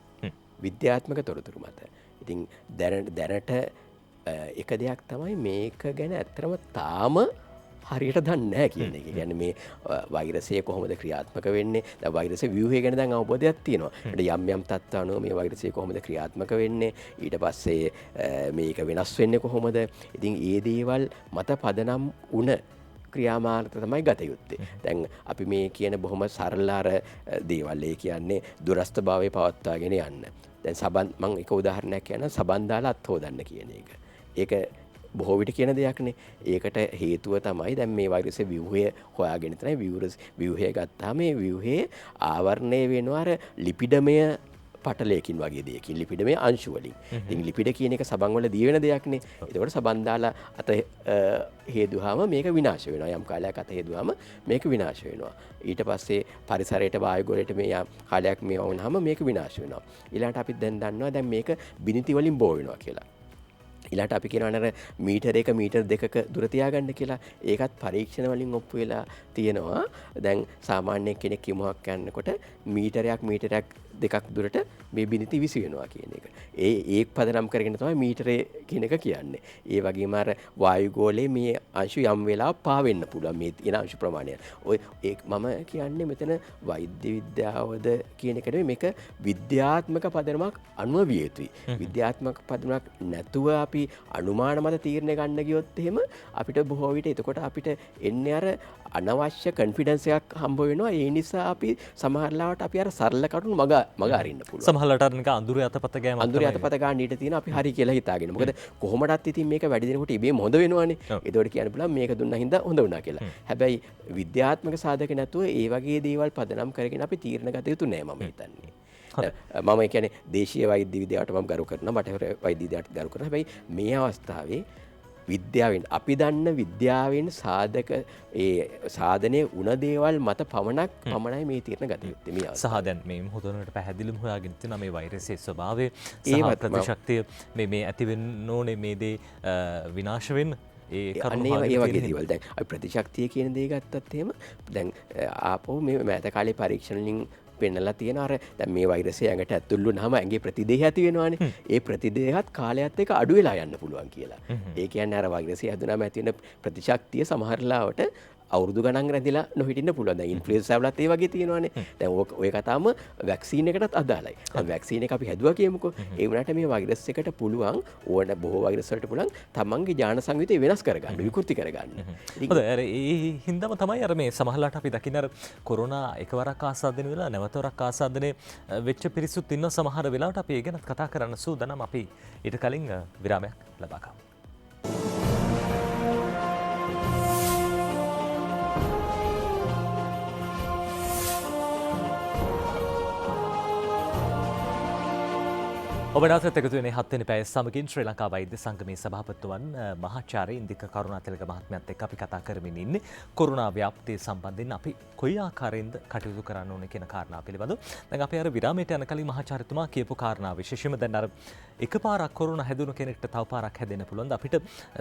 විද්‍යාත්මක තොරතුරු මත. ඉතින් දැනට එක දෙයක් තමයි මේක ගැන ඇත්තටම තාම හරියට දන්නේ නැහැ කියන එක. කියන්නේ මේ වෛරසය කොහොමද ක්‍රියාත්මක වෙන්නේ? දැන් වෛරසයේ ව්‍යුහය ගැන දැන් අවබෝධයක් තියෙනවා. ඊට යම් තත්ත්ව අනුව මේ වෛරසය කොහොමද ක්‍රියාත්මක වෙන්නේ? ඊට පස්සේ මේක වෙනස් වෙන්නේ කොහොමද? ඉතින් ඒ දේවල් මත පදනම් වුණ ක්‍රියාමාර්ග තමයි ගත යුත්තේ. දැන් අපි මේ කියන බොහොම සරල දේවල් ඒ කියන්නේ දුරස්ථභාවය පවත්වාගෙන යන්න. දැන් සබන් මම එක උදාහරණයක් කියන්නම්. සබන් දාලා අත් හොදන්න කියන එක. ඒක බොහෝ විට කියන දෙයක්නේ. ඒකට හේතුව තමයි දැන් මේ වෛරසයේ ව්‍යුහය හොයාගෙන තමයි ව්‍යුහය ගත්තාම මේ ව්‍යුහයේ ආවරණය වෙනවා අර ලිපිඩමය පටලයකින් වගේ දෙයකින්, ලිපිඩමය අංශු වලින්. ඉතින් ලිපිඩ කියන එක සබන් වල දිය වෙන දෙයක්නේ. ඒකෝට සබන් දාලා අත හේදුවාම මේක විනාශ වෙනවා. යම් කාලයක් අත හේදුවාම මේක විනාශ වෙනවා. ඊට පස්සේ පරිසරයට වායු ගොඩට මේ යම් කාලයක් මේ වුණාම මේක විනාශ වෙනවා. ඊළඟට අපි දැන් දන්නවා දැන් මේක බිනිති වලින් බෝ වෙනවා කියලා. ඊළාට අපි කියනවා නේද මීටර 1 මීටර 2ක දුර තියාගන්න කියලා. ඒකත් පරීක්ෂණ වලින් ඔප්පු වෙලා තියෙනවා. දැන් සාමාන්‍ය කෙනෙක් යමුක් යනකොට මීටරයක් දෙකක් දුරට මේ බිනිති විසි වෙනවා කියන එක. ඒක පදනම් කරගෙන තමයි මීටරේ කියන එක කියන්නේ. ඒ වගේම අර වායුගෝලයේ මේ අංශු යම් වෙලාවක් පාවෙන්න පුළුවන් මේ තියෙන අංශු ප්‍රමාණය. ඔය මම කියන්නේ මෙතන වෛද්‍ය විද්‍යාවද කියන එක නෙවෙයි, මේක විද්‍යාත්මක පදනමක් අනුව විය යුතුයි. විද්‍යාත්මක පදනමක් නැතුව අපි අනුමාන මත තීරණ ගන්න ගියොත් එහෙම අපිට බොහෝ විට එතකොට අපිට එන්නේ අර අනවශ්‍ය කොන්ෆිඩන්ස් එකක් හම්බ වෙනවා. ඒ නිසා අපි සමහරවිට අපි අර සරල කරුණු මග අරින්න පුළුවන්. සමහරවිට අර නිකන් අඳුරේ අතපත ගෑම අඳුරේ අතපත ගන්න ඊට තියෙන අපි හරි කියලා හිතාගෙන. මොකද කොහොමඩත් ඉතින් මේක වැඩි දිනකට ඉබේම හොඳ වෙනවනේ. ඒතකොට කියන්න පුළුවන් මේක දුන්නා හින්දා හොඳ වුණා කියලා. හැබැයි විද්‍යාත්මක සාධක නැතුව ඒ වගේ දේවල් පදනම් කරගෙන අපි තීරණ ගත යුතු නෑ මම හිතන්නේ. මම කියන්නේ දේශීය වෛද්‍ය විද්‍යාවට මම ගරු කරනවා, බටහිර වෛද්‍ය විද්‍යාවට ගරු කරනවා. හැබැයි මේ අවස්ථාවේ විද්‍යාවෙන් අපි දන්න විද්‍යාවෙන් සාධක ඒ සාධනය උන දේවල් මත පමණයි මේ තීරණ ගත යුත්තේ. මේ සහ දැන් මේ මොහොතකට පැහැදිලිම හොයාගෙන තියෙනවා මේ වෛරසයේ ස්වභාවය සහ ප්‍රතිශක්තිය මේ ඇති වෙන්න ඕනේ මේ දේ විනාශ වෙන්න. ඒ වගේ දේවල් දැන් අපි ප්‍රතිශක්තිය කියන දේ ගත්තත් එහෙම දැන් ආපහු මේ මෑත කාලේ පරීක්ෂණ වලින් පෙන්නලා තියෙන අර දැන් මේ වෛරසය ඇඟට ඇතුල් වුණාම ඇඟේ ප්‍රතිදේහ ඇති වෙනවානේ. ඒ ප්‍රතිදේහත් කාලයත් එක්ක අඩු වෙලා යන්න පුළුවන් කියලා. ඒ කියන්නේ අර වෛරසය හැදුනම ඇති වෙන ප්‍රතිශක්තිය සමහර ලාවට අවුරුදු ගණන් රැඳිලා නොහිටින්න පුළුවන්. දැන් ඉන්ෆ්ලුවෙන්සා වලත් ඒ වගේ තියෙනවානේ. දැන් ඔය කතාවම වැක්සීන් එකටත් අදාළයි. දැන් වැක්සීන් එක අපි හැදුවා කියමුකෝ. ඒ වුණාට මේ වෛරස් එකට පුළුවන් ඕන බොහෝ වෛරස් වලට පුළුවන් තමන්ගේ ජාන සංයුතිය වෙනස් කරගන්න, විකෘති කරගන්න. හොඳයි. අර ඒ හින්දාම තමයි අර මේ සමහරලාට අපි දකින්න අර කොරෝනා එකවරක් ආසාදනය වෙලා නැවතවරක් ආසාදනය වෙච්ච පිරිසුත් ඉන්න සමහර වෙලාවට අපි ඒ ගැන කතා කරන්න සූදානම්. අපි ඊට කලින් විරාමයක් ලබා ගමු. ඔබ නැවතත් එකතු වෙන්නේ 7 වෙනි පැය සමගින් ශ්‍රී ලංකා වෛද්‍ය සංගමේ සභාපතිතුමන් මහාචාර්ය ඉන්දික කරුණාතිලක මහත්මයාත් එක්ක අපි කතා කරමින් ඉන්නේ කොරෝනා ව්‍යාප්තිය සම්බන්ධයෙන් අපි කොයි ආකාරයෙන්ද කටයුතු කරන්න ඕනේ කියන කාරණා පිළිබඳව. දැන් අපි අර විරාමයට යන කලින් මහාචාර්යතුමා කියපු කාරණා විශේෂයෙන්ම දැන් අර එකපාරක් කොරෝනා හැදුණු කෙනෙක්ට තව පාරක් හැදෙන්න පුළුවන්ද? අපිට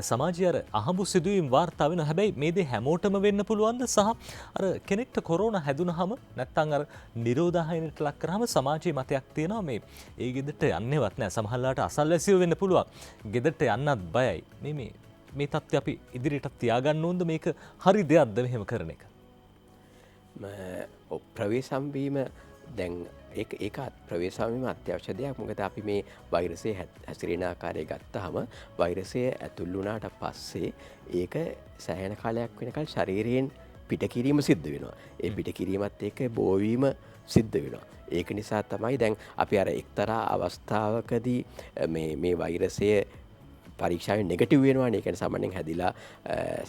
සමාජයේ අර අහඹු සිදුවීම් වාර්තා වෙනවා. හැබැයි මේ දේ හැමෝටම වෙන්න පුළුවන්ද? සහ අර කෙනෙක්ට කොරෝනා හැදුනහම නැත්නම් අර නිරෝධායනයට ලක් කරාම සමාජයේ මතයක් තියෙනවා මේ ඒ ගෙදරට යන්නේ වත් නෑ. සමහරලාට අසල්වැසියෝ වෙන්න පුළුවන්. ගෙදරට යන්නත් බයයි. මේ තත්ත්වය අපි ඉදිරියට තියාගන්න ඕනද? මේක හරි දෙයක්ද මෙහෙම කරන එක? ප්‍රවේශම් වීම දැන් ඒකත් ප්‍රවේශම් වීම අත්‍යවශ්‍ය දෙයක්. මොකද අපි මේ වෛරසයේ හැසිරෙන ආකාරය ගත්තාම වෛරසය ඇතුල් වුණාට පස්සේ ඒක සෑහෙන කාලයක් වෙනකල් ශරීරයෙන් පිටකිරීම සිද්ධ වෙනවා. ඒ පිටකිරීමත් එක්ක බෝවීම සිද්ධ වෙනවා. ඒක නිසා තමයි දැන් අපි අර එක්තරා අවස්ථාවකදී මේ වෛරසය පරීක්ෂාවෙන් නෙගටිව් වෙනවානේ. ඒ කියන්නේ සාමාන්‍යයෙන් හැදිලා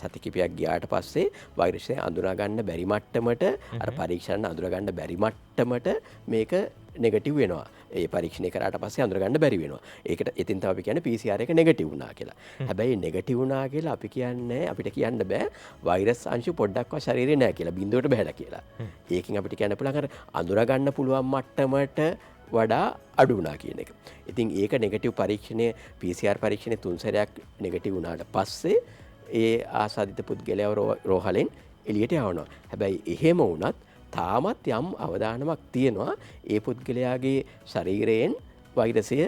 සති කිපයක් ගියාට පස්සේ වෛරසය අඳුනා ගන්න බැරි මට්ටමට අර පරීක්ෂණ අඳුනා ගන්න බැරි මට්ටමට මේක නෙගටිව් වෙනවා. ඒ පරීක්ෂණය කරාට පස්සේ අඳුරගන්න බැරි වෙනවා. ඒකට ඉතින් තමයි අපි කියන්නේ PCR එක නෙගටිව් වුණා කියලා. හැබැයි නෙගටිව් වුණා කියලා අපි කියන්නේ අපිට කියන්න බෑ වෛරස් අංශු පොඩ්ඩක්වත් ශරීරේ නැහැ කියලා. බිඳුවට බහැලා කියලා. ඒකෙන් අපිට කියන්න පුළුවන් අර අඳුරගන්න පුළුවන් මට්ටමට වඩා අඩු වුණා කියන එක. ඉතින් ඒක නෙගටිව් පරීක්ෂණය PCR පරීක්ෂණය 3 සැරයක් නෙගටිව් වුණාට පස්සේ ඒ ආසාදිත පුද්ගලයාව රෝහලෙන් එළියට යවනවා. හැබැයි එහෙම වුණත් තාමත් යම් අවදානමක් තියෙනවා ඒ පුද්ගලයාගේ ශරීරයෙන් වෛරසය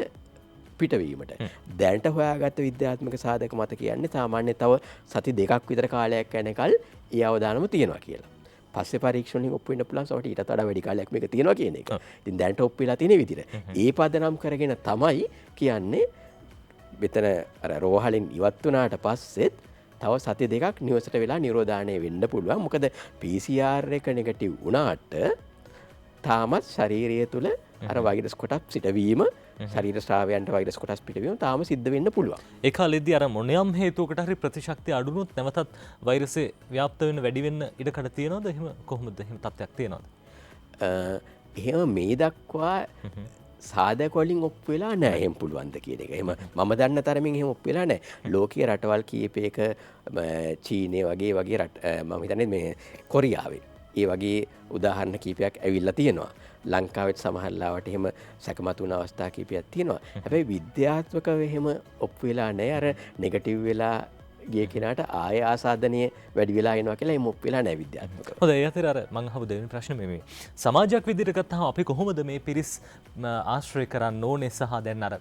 පිටවීමට. දැනට හොයාගත්ත විද්‍යාත්මක සාධක මත කියන්නේ සාමාන්‍ය තව සති 2ක් විතර කාලයක් යනකල් ඒ අවදානම තියෙනවා කියලා. පස්සේ පරීක්ෂණ වලින් ඔප්පු වෙන්න පුළුවන් සමහරට ඊටත් වඩා වැඩි කාලයක් මේක තියෙනවා කියන එක. ඉතින් දැනට ඔප්පු වෙලා තියෙන විදිහට. ඒ පදනම් කරගෙන තමයි කියන්නේ මෙතන අර රෝහලෙන් ඉවත් වුණාට පස්සෙත් තව සති 2ක් නිවසට වෙලා නිරෝධානය වෙන්න පුළුවන්. මොකද PCR එක නෙගටිව් වුණාට තාමත් ශරීරය තුළ අර වෛරස් කොටස් පිටවීම ශරීර ස්රාවයන්ට වෛරස් කොටස් පිටවීම තාම සිද්ධ වෙන්න පුළුවන්. ඒ කාලෙදී අර මොනියම් හේතුවකට හරි ප්‍රතිශක්තිය අඩු වුණොත් නැවතත් වෛරසය ව්‍යාප්ත වෙන්න වැඩි වෙන්න ඉඩකඩ තියෙනවද? එහෙම කොහොමද? එහෙම තත්ත්වයක් තියෙනවද? එහෙම මේ දක්වා සාධක වලින් ඔප්පු වෙලා නැහැ. එහෙම පුළුවන්ද කියන එක. එහෙම මම දන්න තරමින් එහෙම ඔප්පු වෙලා නැහැ. ලෝකීය රටවල් කීපයක චීනය වගේ රට මම හිතන්නේ මේ කොරියාවේ ඒ වගේ උදාහරණ කීපයක් ඇවිල්ලා තියෙනවා. ලංකාවෙත් සමහරලාවට එහෙම සැකමතු වුණ අවස්ථා කීපයක් තියෙනවා. හැබැයි විද්‍යාත්මකව එහෙම ඔප්පු වෙලා නැහැ. අර නෙගටිව් වෙලා ගිය කෙනාට ආය ආසාදනය වැඩි වෙලා එනවා කියලා එහෙම ඔප්පු වෙලා නැහැ විද්‍යාත්මකව. හොඳයි. ඒ අතර අර මම අහපු දෙවෙනි ප්‍රශ්නේ මේ සමාජයක් විදිහට ගත්තාම අපි කොහොමද මේ පිරිස් ආශ්‍රය කරන්න ඕනේ සහ දැන් අර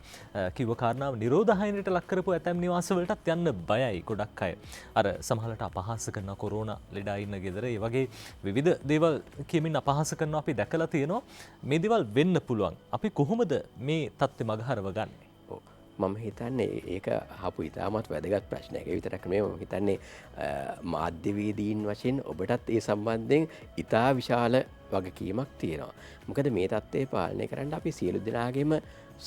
කිව්ව කාරණාව නිරෝධායනයට ලක් කරපු ඇතැම් නිවාස වලටත් යන්න බයයි ගොඩක් අය. අර සමහරට අපහාස කරන කොරෝනා ලෙඩා ඉන්න ගෙදර ඒ වගේ විවිධ දේවල් කියමින් අපහාස කරනවා අපි දැකලා තියෙනවා. මේ දේවල් වෙන්න පුළුවන්. අපි කොහොමද මේ තත්ත්වෙ මගහරව ගන්නේ? මම හිතන්නේ ඒක අහපු ඉතාමත් වැදගත් ප්‍රශ්නයක්. ඒ විතරක් නෙමෙයි මම හිතන්නේ මාධ්‍යවේදීන් වශයෙන් ඔබටත් ඒ සම්බන්ධයෙන් ඉතා විශාල වගකීමක් තියෙනවා. මොකද මේ තත්ත්වය පාලනය කරන්න අපි සියලු දෙනාගේම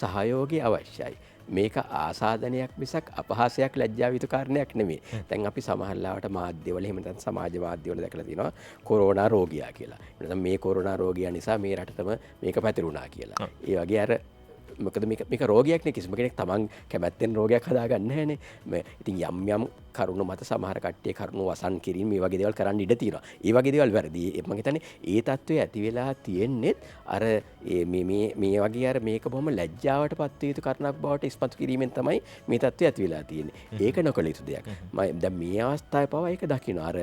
සහයෝගය අවශ්‍යයි. මේක ආසාදනයක් මිසක් අපහාසයක් ලැජ්ජාව යුතු කාරණයක් නෙමෙයි. දැන් අපි සමහරලාවට මාධ්‍යවල එහෙම නැත්නම් සමාජ මාධ්‍යවල දැකලා තියෙනවා කොරෝනා රෝගියා කියලා. නැත්නම් මේ කොරෝනා රෝගියා නිසා මේ රටටම මේක පැතිරුණා කියලා. ඒ වගේ අර මොකද මේක රෝගයක් නේ. කිසිම කෙනෙක් තමන් කැමැත්තෙන් රෝගයක් හදාගන්නේ නැහැනේ. ඉතින් යම් කරුණු මත සමහර කට්ටිය කරුණු වසන් කිරීම මේ වගේ දේවල් කරන්න ඉඩ තියෙනවා. ඒ වගේ දේවල් වැරදි. මම හිතන්නේ ඒ තත්ත්වය ඇති වෙලා තියෙන්නේ අර මේ වගේ අර මේක බොහොම ලැජ්ජාවට පත් යුතු කරුණක් බවට ඉස්මතු කිරීමෙන් තමයි මේ තත්ත්වය ඇති වෙලා තියෙන්නේ. ඒක නොකළ යුතු දෙයක්. මම දැන් මේ අවස්ථාවේ පවා ඒක දකින්න අර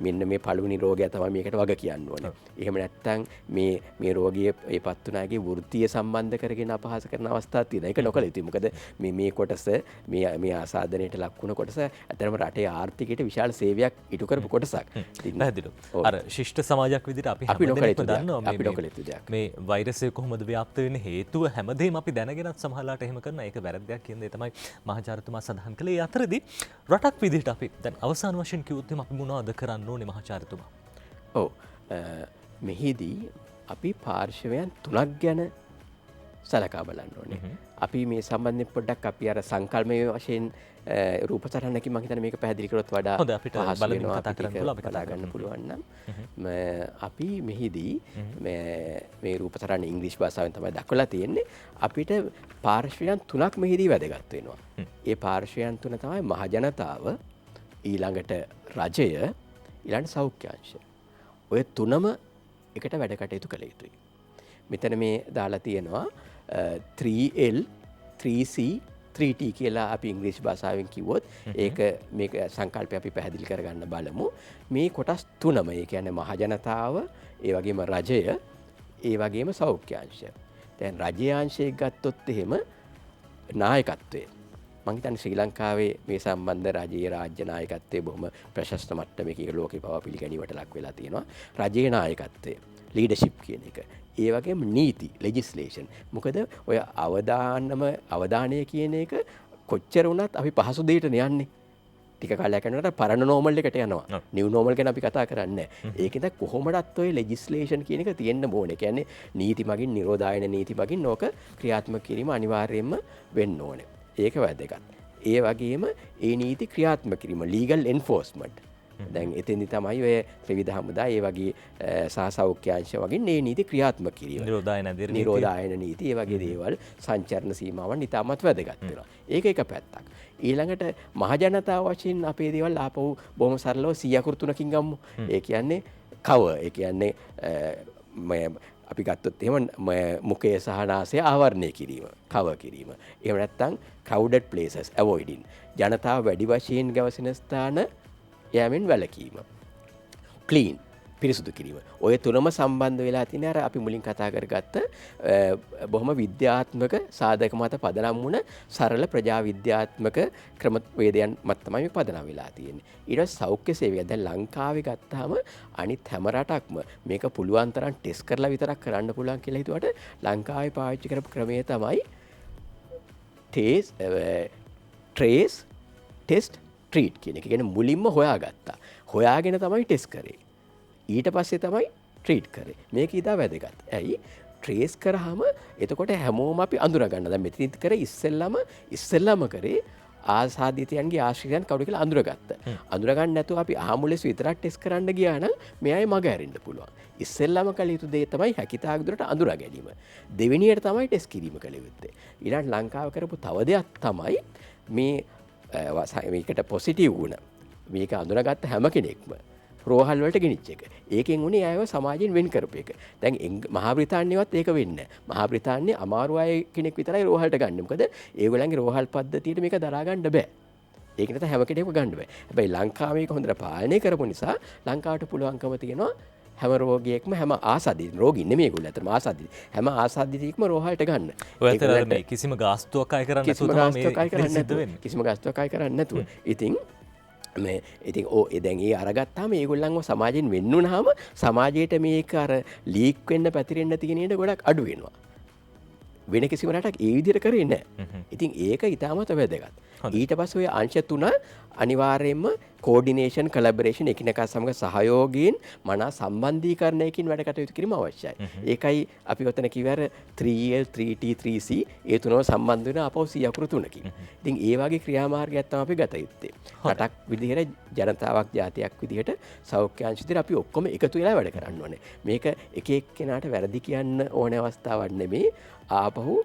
මෙන්න මේ පළවෙනි රෝගය තමයි මේකට වග කියන්න ඕනේ. එහෙම නැත්නම් මේ රෝගිය ඒපත් වුණාගේ වෘත්තීය සම්බන්ධ කරගෙන අපහාස කරන අවස්ථා තියෙනවා. ඒක නොකළ යුතුයි. මොකද මේ කොටස මේ ආසාදනයට ලක් වුණ කොටස අතරම රටේ ආර්ථිකයට විශාල සේවයක් ඉටු කරපු කොටසක්. පැහැදිලිව. අර ශිෂ්ට සමාජයක් විදිහට අපි හැමදේම දන්නවා මේ වෛරසය කොහොමද ව්‍යාප්ත වෙන්නේ හේතුව හැමදේම අපි දැනගෙනත් සමහරලාට එහෙම කරන ඒක වැරද්දක් කියන දේ තමයි මහාචාර්යතුමා සඳහන් කළේ. ඒ අතරදී රටක් විදිහට අපි දැන් අවසාන වශයෙන් කිව්වොත් අපි මොනවද කරන්න ඕනේ මහාචාර්යතුමා? ඔව්. මෙහිදී අපි පාර්ශවයන් 3ක් ගැන සලකා බලන්න ඕනේ. අපි මේ සම්බන්ධයෙන් පොඩ්ඩක් අපි අර සංකල්පමය වශයෙන් රූප සටහනකින් මම හිතන්නේ මේක පැහැදිලි කරොත් වඩා හොඳ අපිට බලමින් කතා කරන්න පුළුවන්. අපි කතා ගන්න පුළුවන් නම් අපි මෙහිදී මේ රූප සටහන ඉංග්‍රීසි භාෂාවෙන් තමයි දක්වලා තියෙන්නේ. අපිට පාර්ශ්වයන් 3ක් මෙහිදී වැදගත් වෙනවා. ඒ පාර්ශ්වයන් 3 තමයි මහජනතාව, ඊළඟට රජය, ඊළඟට සෞඛ්‍ය අංශය. ඔය තුනම එකට වැඩ කටයුතු කළ යුතුයි. මෙතන මේ දාලා තියෙනවා 3L 3C 3T කියලා අපි ඉංග්‍රීසි භාෂාවෙන් කිව්වොත් ඒක මේක සංකල්පය අපි පැහැදිලි කරගන්න බලමු. මේ කොටස් තුනම ඒ කියන්නේ මහජනතාව, ඒ වගේම රජය, ඒ වගේම සෞඛ්‍ය අංශය. දැන් රජයේ අංශය ගත්තොත් එහෙම නායකත්වය. මම හිතන්නේ ශ්‍රී ලංකාවේ මේ සම්බන්ධ රජයේ රාජ්‍ය නායකත්වයේ බොහොම ප්‍රශස්ත මට්ටමක ලෝකේ පවා පිළිගැනීමට ලක් වෙලා තියෙනවා. රජයේ නායකත්වය, ලීඩර්ෂිප් කියන එක. ඒ වගේම නීති legislation. මොකද ඔය අවධානය කියන එක කොච්චර වුණත් අපි පහසු දෙයට යන්නේ. ටික කාලයක් යනකොට පරණ නෝමල් එකට යනවා. නිව් නෝමල් ගැන අපි කතා කරන්නේ නැහැ. ඒකෙන්ද කොහොමදත් ඔය legislation කියන එක තියෙන්න ඕනේ. කියන්නේ නීති මගින් නිරෝධායන නීති මගින් ඕක ක්‍රියාත්මක කිරීම අනිවාර්යයෙන්ම වෙන්න ඕනේ. ඒක වැදගත්. ඒ වගේම ඒ නීති ක්‍රියාත්මක කිරීම legal enforcement දැන් එතෙන්දි තමයි ඔය ත්‍රිවිධ හමුදා ඒ වගේ සහ සෞඛ්‍යාංශ වගේ මේ නීති ක්‍රියාත්මක කිරීම. නිරෝධායන නීති ඒ වගේ දේවල් සංචරණ සීමාවන් ඉතාමත් වැදගත් වෙනවා. ඒක එක පැත්තක්. ඊළඟට මහජනතාව වශයෙන් අපේ දේවල් ආපහු බොහොම සරලව 100%කින් ගමු. ඒ කියන්නේ ඒ කියන්නේ අපි ගත්තොත් එහෙම මුඛය සහ නාසය ආවරණය කිරීම, කව කිරීම. එහෙම නැත්නම් crowded places avoiding. ජනතාව වැඩි වශයෙන් ගැවසෙන ස්ථාන යෑමෙන් වැළකීම. clean පිරිසුදු කිරීම. ඔය තුනම සම්බන්ධ වෙලා තියෙන අර අපි මුලින් කතා කරගත්ත බොහොම විද්‍යාත්මක සාධක මත පදනම් වුණ සරල ප්‍රජා විද්‍යාත්මක ක්‍රමවේදයන් මත තමයි පදනම් වෙලා තියෙන්නේ. ඊට පස්සේ සෞඛ්‍ය සේවය දැන් ලංකාවේ ගත්තාම අනිත් හැම රටක්ම මේක පුළුවන් තරම් ටෙස්ට් කරලා විතරක් කරන්න පුළුවන් කියලා හිතුවට ලංකාවේ පාවිච්චි කරපු ක්‍රමය තමයි trace test treat කියන එක. කියන්නේ මුලින්ම හොයාගත්තා. හොයාගෙන තමයි ටෙස්ට් කරේ. ඊට පස්සේ තමයි ට්‍රීට් කරේ. මේක ඉතා වැදගත්. ඇයි? ට්‍රේස් කරාම එතකොට හැමෝම අපි අඳුරගන්න. දැන් මෙතනින් කරේ ඉස්සෙල්ලාම කරේ ආසාදිතයන්ගේ ආශ්‍රිතයන් කවුද කියලා අඳුරගත්තා. අඳුරගන්න නැතුව අපි ආමුලෙස් විතරක් ටෙස්ට් කරන්න ගියා නම් මෙයයි මග ඇරෙන්න පුළුවන්. ඉස්සෙල්ලාම කළ යුතු දේ තමයි හැකිතාක් දුරට අඳුරා ගැනීම. දෙවෙනියට තමයි ටෙස්ට් කිරීම කළ යුත්තේ. ඊළඟ ලංකාව කරපු තව දෙයක් තමයි මේකට පොසිටිව් වුණ. මේක අඳුරගත්ත හැම කෙනෙක්ම රෝහල් වලට ගෙනිච්ච එක. ඒකෙන් උනේ අයව සමාජයෙන් වෙන් කරපු එක. දැන් මහා බ්‍රිතාන්‍යවත් ඒක වෙන්නේ නැහැ. මහා බ්‍රිතාන්‍ය අමාරු අය කෙනෙක් විතරයි රෝහලට ගන්න. මොකද ඒගොල්ලන්ගේ රෝහල් පද්ධතියට මේක දරා ගන්න බෑ. ඒක නැත්නම් හැම කෙනෙක්ම ගන්න බෑ. හැබැයි ලංකාවේ මේක හොඳට පාලනය කරපු නිසා ලංකාවට පුළුවන්කම තියෙනවා හැම රෝගියෙක්ම හැම ආසාදිත රෝගීන් නෙමෙයි ඒගොල්ලෝ අතන ආසාදිත හැම ආසාදිතෙක්ම රෝහලට ගන්න. ඔය අතර මේ කිසිම ගාස්තුවක් අය කරන්නේ නැතුව තමයි මේ සිද්ධ වෙන්නේ. කිසිම ගාස්තුවක් අය කරන්නේ නැතුව. ඉතින් දැන් ඒ අරගත්තාම ඒගොල්ලන්ව සමාජයෙන් වෙන් වුණාම සමාජයට මේක අර ලීක් වෙන්න පැතිරෙන්න තියෙන ඉඩ ගොඩක් අඩු වෙනවා. වෙන කිසිම රටක් ඒ විදිහට කරේ නැහැ. ඉතින් ඒක ඊටමත් වැදගත්. ඊට පස්සේ ඔය අංශ තුන අනිවාර්යයෙන්ම කෝඩිනේෂන් කොලැබොරේෂන් එකිනෙකා සමග සහයෝගයෙන් මනා සම්බන්ධීකරණයකින් වැඩ කටයුතු කිරීම අවශ්‍යයි. ඒකයි අපි ඔතන කිව්වර 3L 3T 3C ඒ තුනම සම්බන්ධ වෙන අපව 100%කින්. ඉතින් ඒ වගේ ක්‍රියාමාර්ගයක් තමයි අපි ගත යුත්තේ. රටක් විදිහට ජනතාවක් ජාතියක් විදිහට සෞඛ්‍ය අංශ විදිහට අපි ඔක්කොම එකතු වෙලා වැඩ කරන්න ඕනේ. මේක එක එක්කෙනාට වැරදි කියන්න ඕන අවස්ථාවක් නෙමෙයි. ආපහු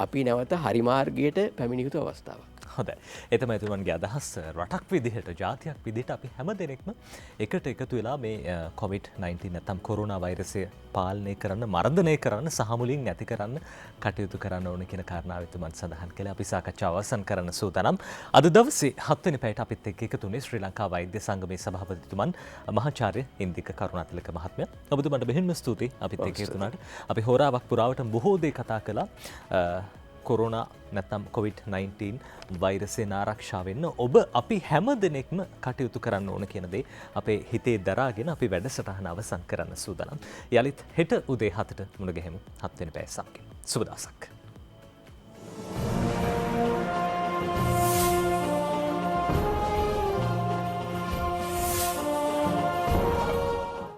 අපි නැවත හරි මාර්ගයට පැමිණිය යුතු අවස්ථාවක්. හොඳයි. ඒ තමයි එතුමන්ගේ අදහස්. රටක් විදිහට, ජාතියක් විදිහට අපි හැම දෙනෙක්ම එකට එකතු වෙලා මේ COVID-19 නැත්නම් කොරෝනා වෛරසය පාලනය කරන්න, මර්ධනය කරන්න, සහ මුලින් නැති කරන්න කටයුතු කරන්න ඕන කියන කාරණාව එතුමන් සඳහන් කළා. අපි සාකච්ඡාව අවසන් කරන්න සූදානම්. අද දවසේ 7 වෙනි පැයට අපිත් එක්ක එකතු වුණේ ශ්‍රී ලංකා වෛද්‍ය සංගමේ සභාපතිතුමන් මහාචාර්ය ඉන්දික කරුණාතිලක මහත්මයා. ඔබතුමන්ට බෙහෙන්ම ස්තුතියි අපිත් එක්ක එකතු වුණාට. අපි හෝරාවක් පුරාවට බොහෝ දේ කතා කළා. කොරෝනා නැත්නම් COVID-19 වෛරසයෙන් ආරක්ෂා වෙන්න ඔබ අපි හැම දෙනෙක්ම කටයුතු කරන්න ඕන කියන දේ අපේ හිතේ දරාගෙන අපි වැඩසටහන අවසන් කරන්න සූදානම්. යලිත් හෙට උදේ 7ට මුණ ගැහෙමු 7 වෙනි පැය සමගින්. සුබ දවසක්.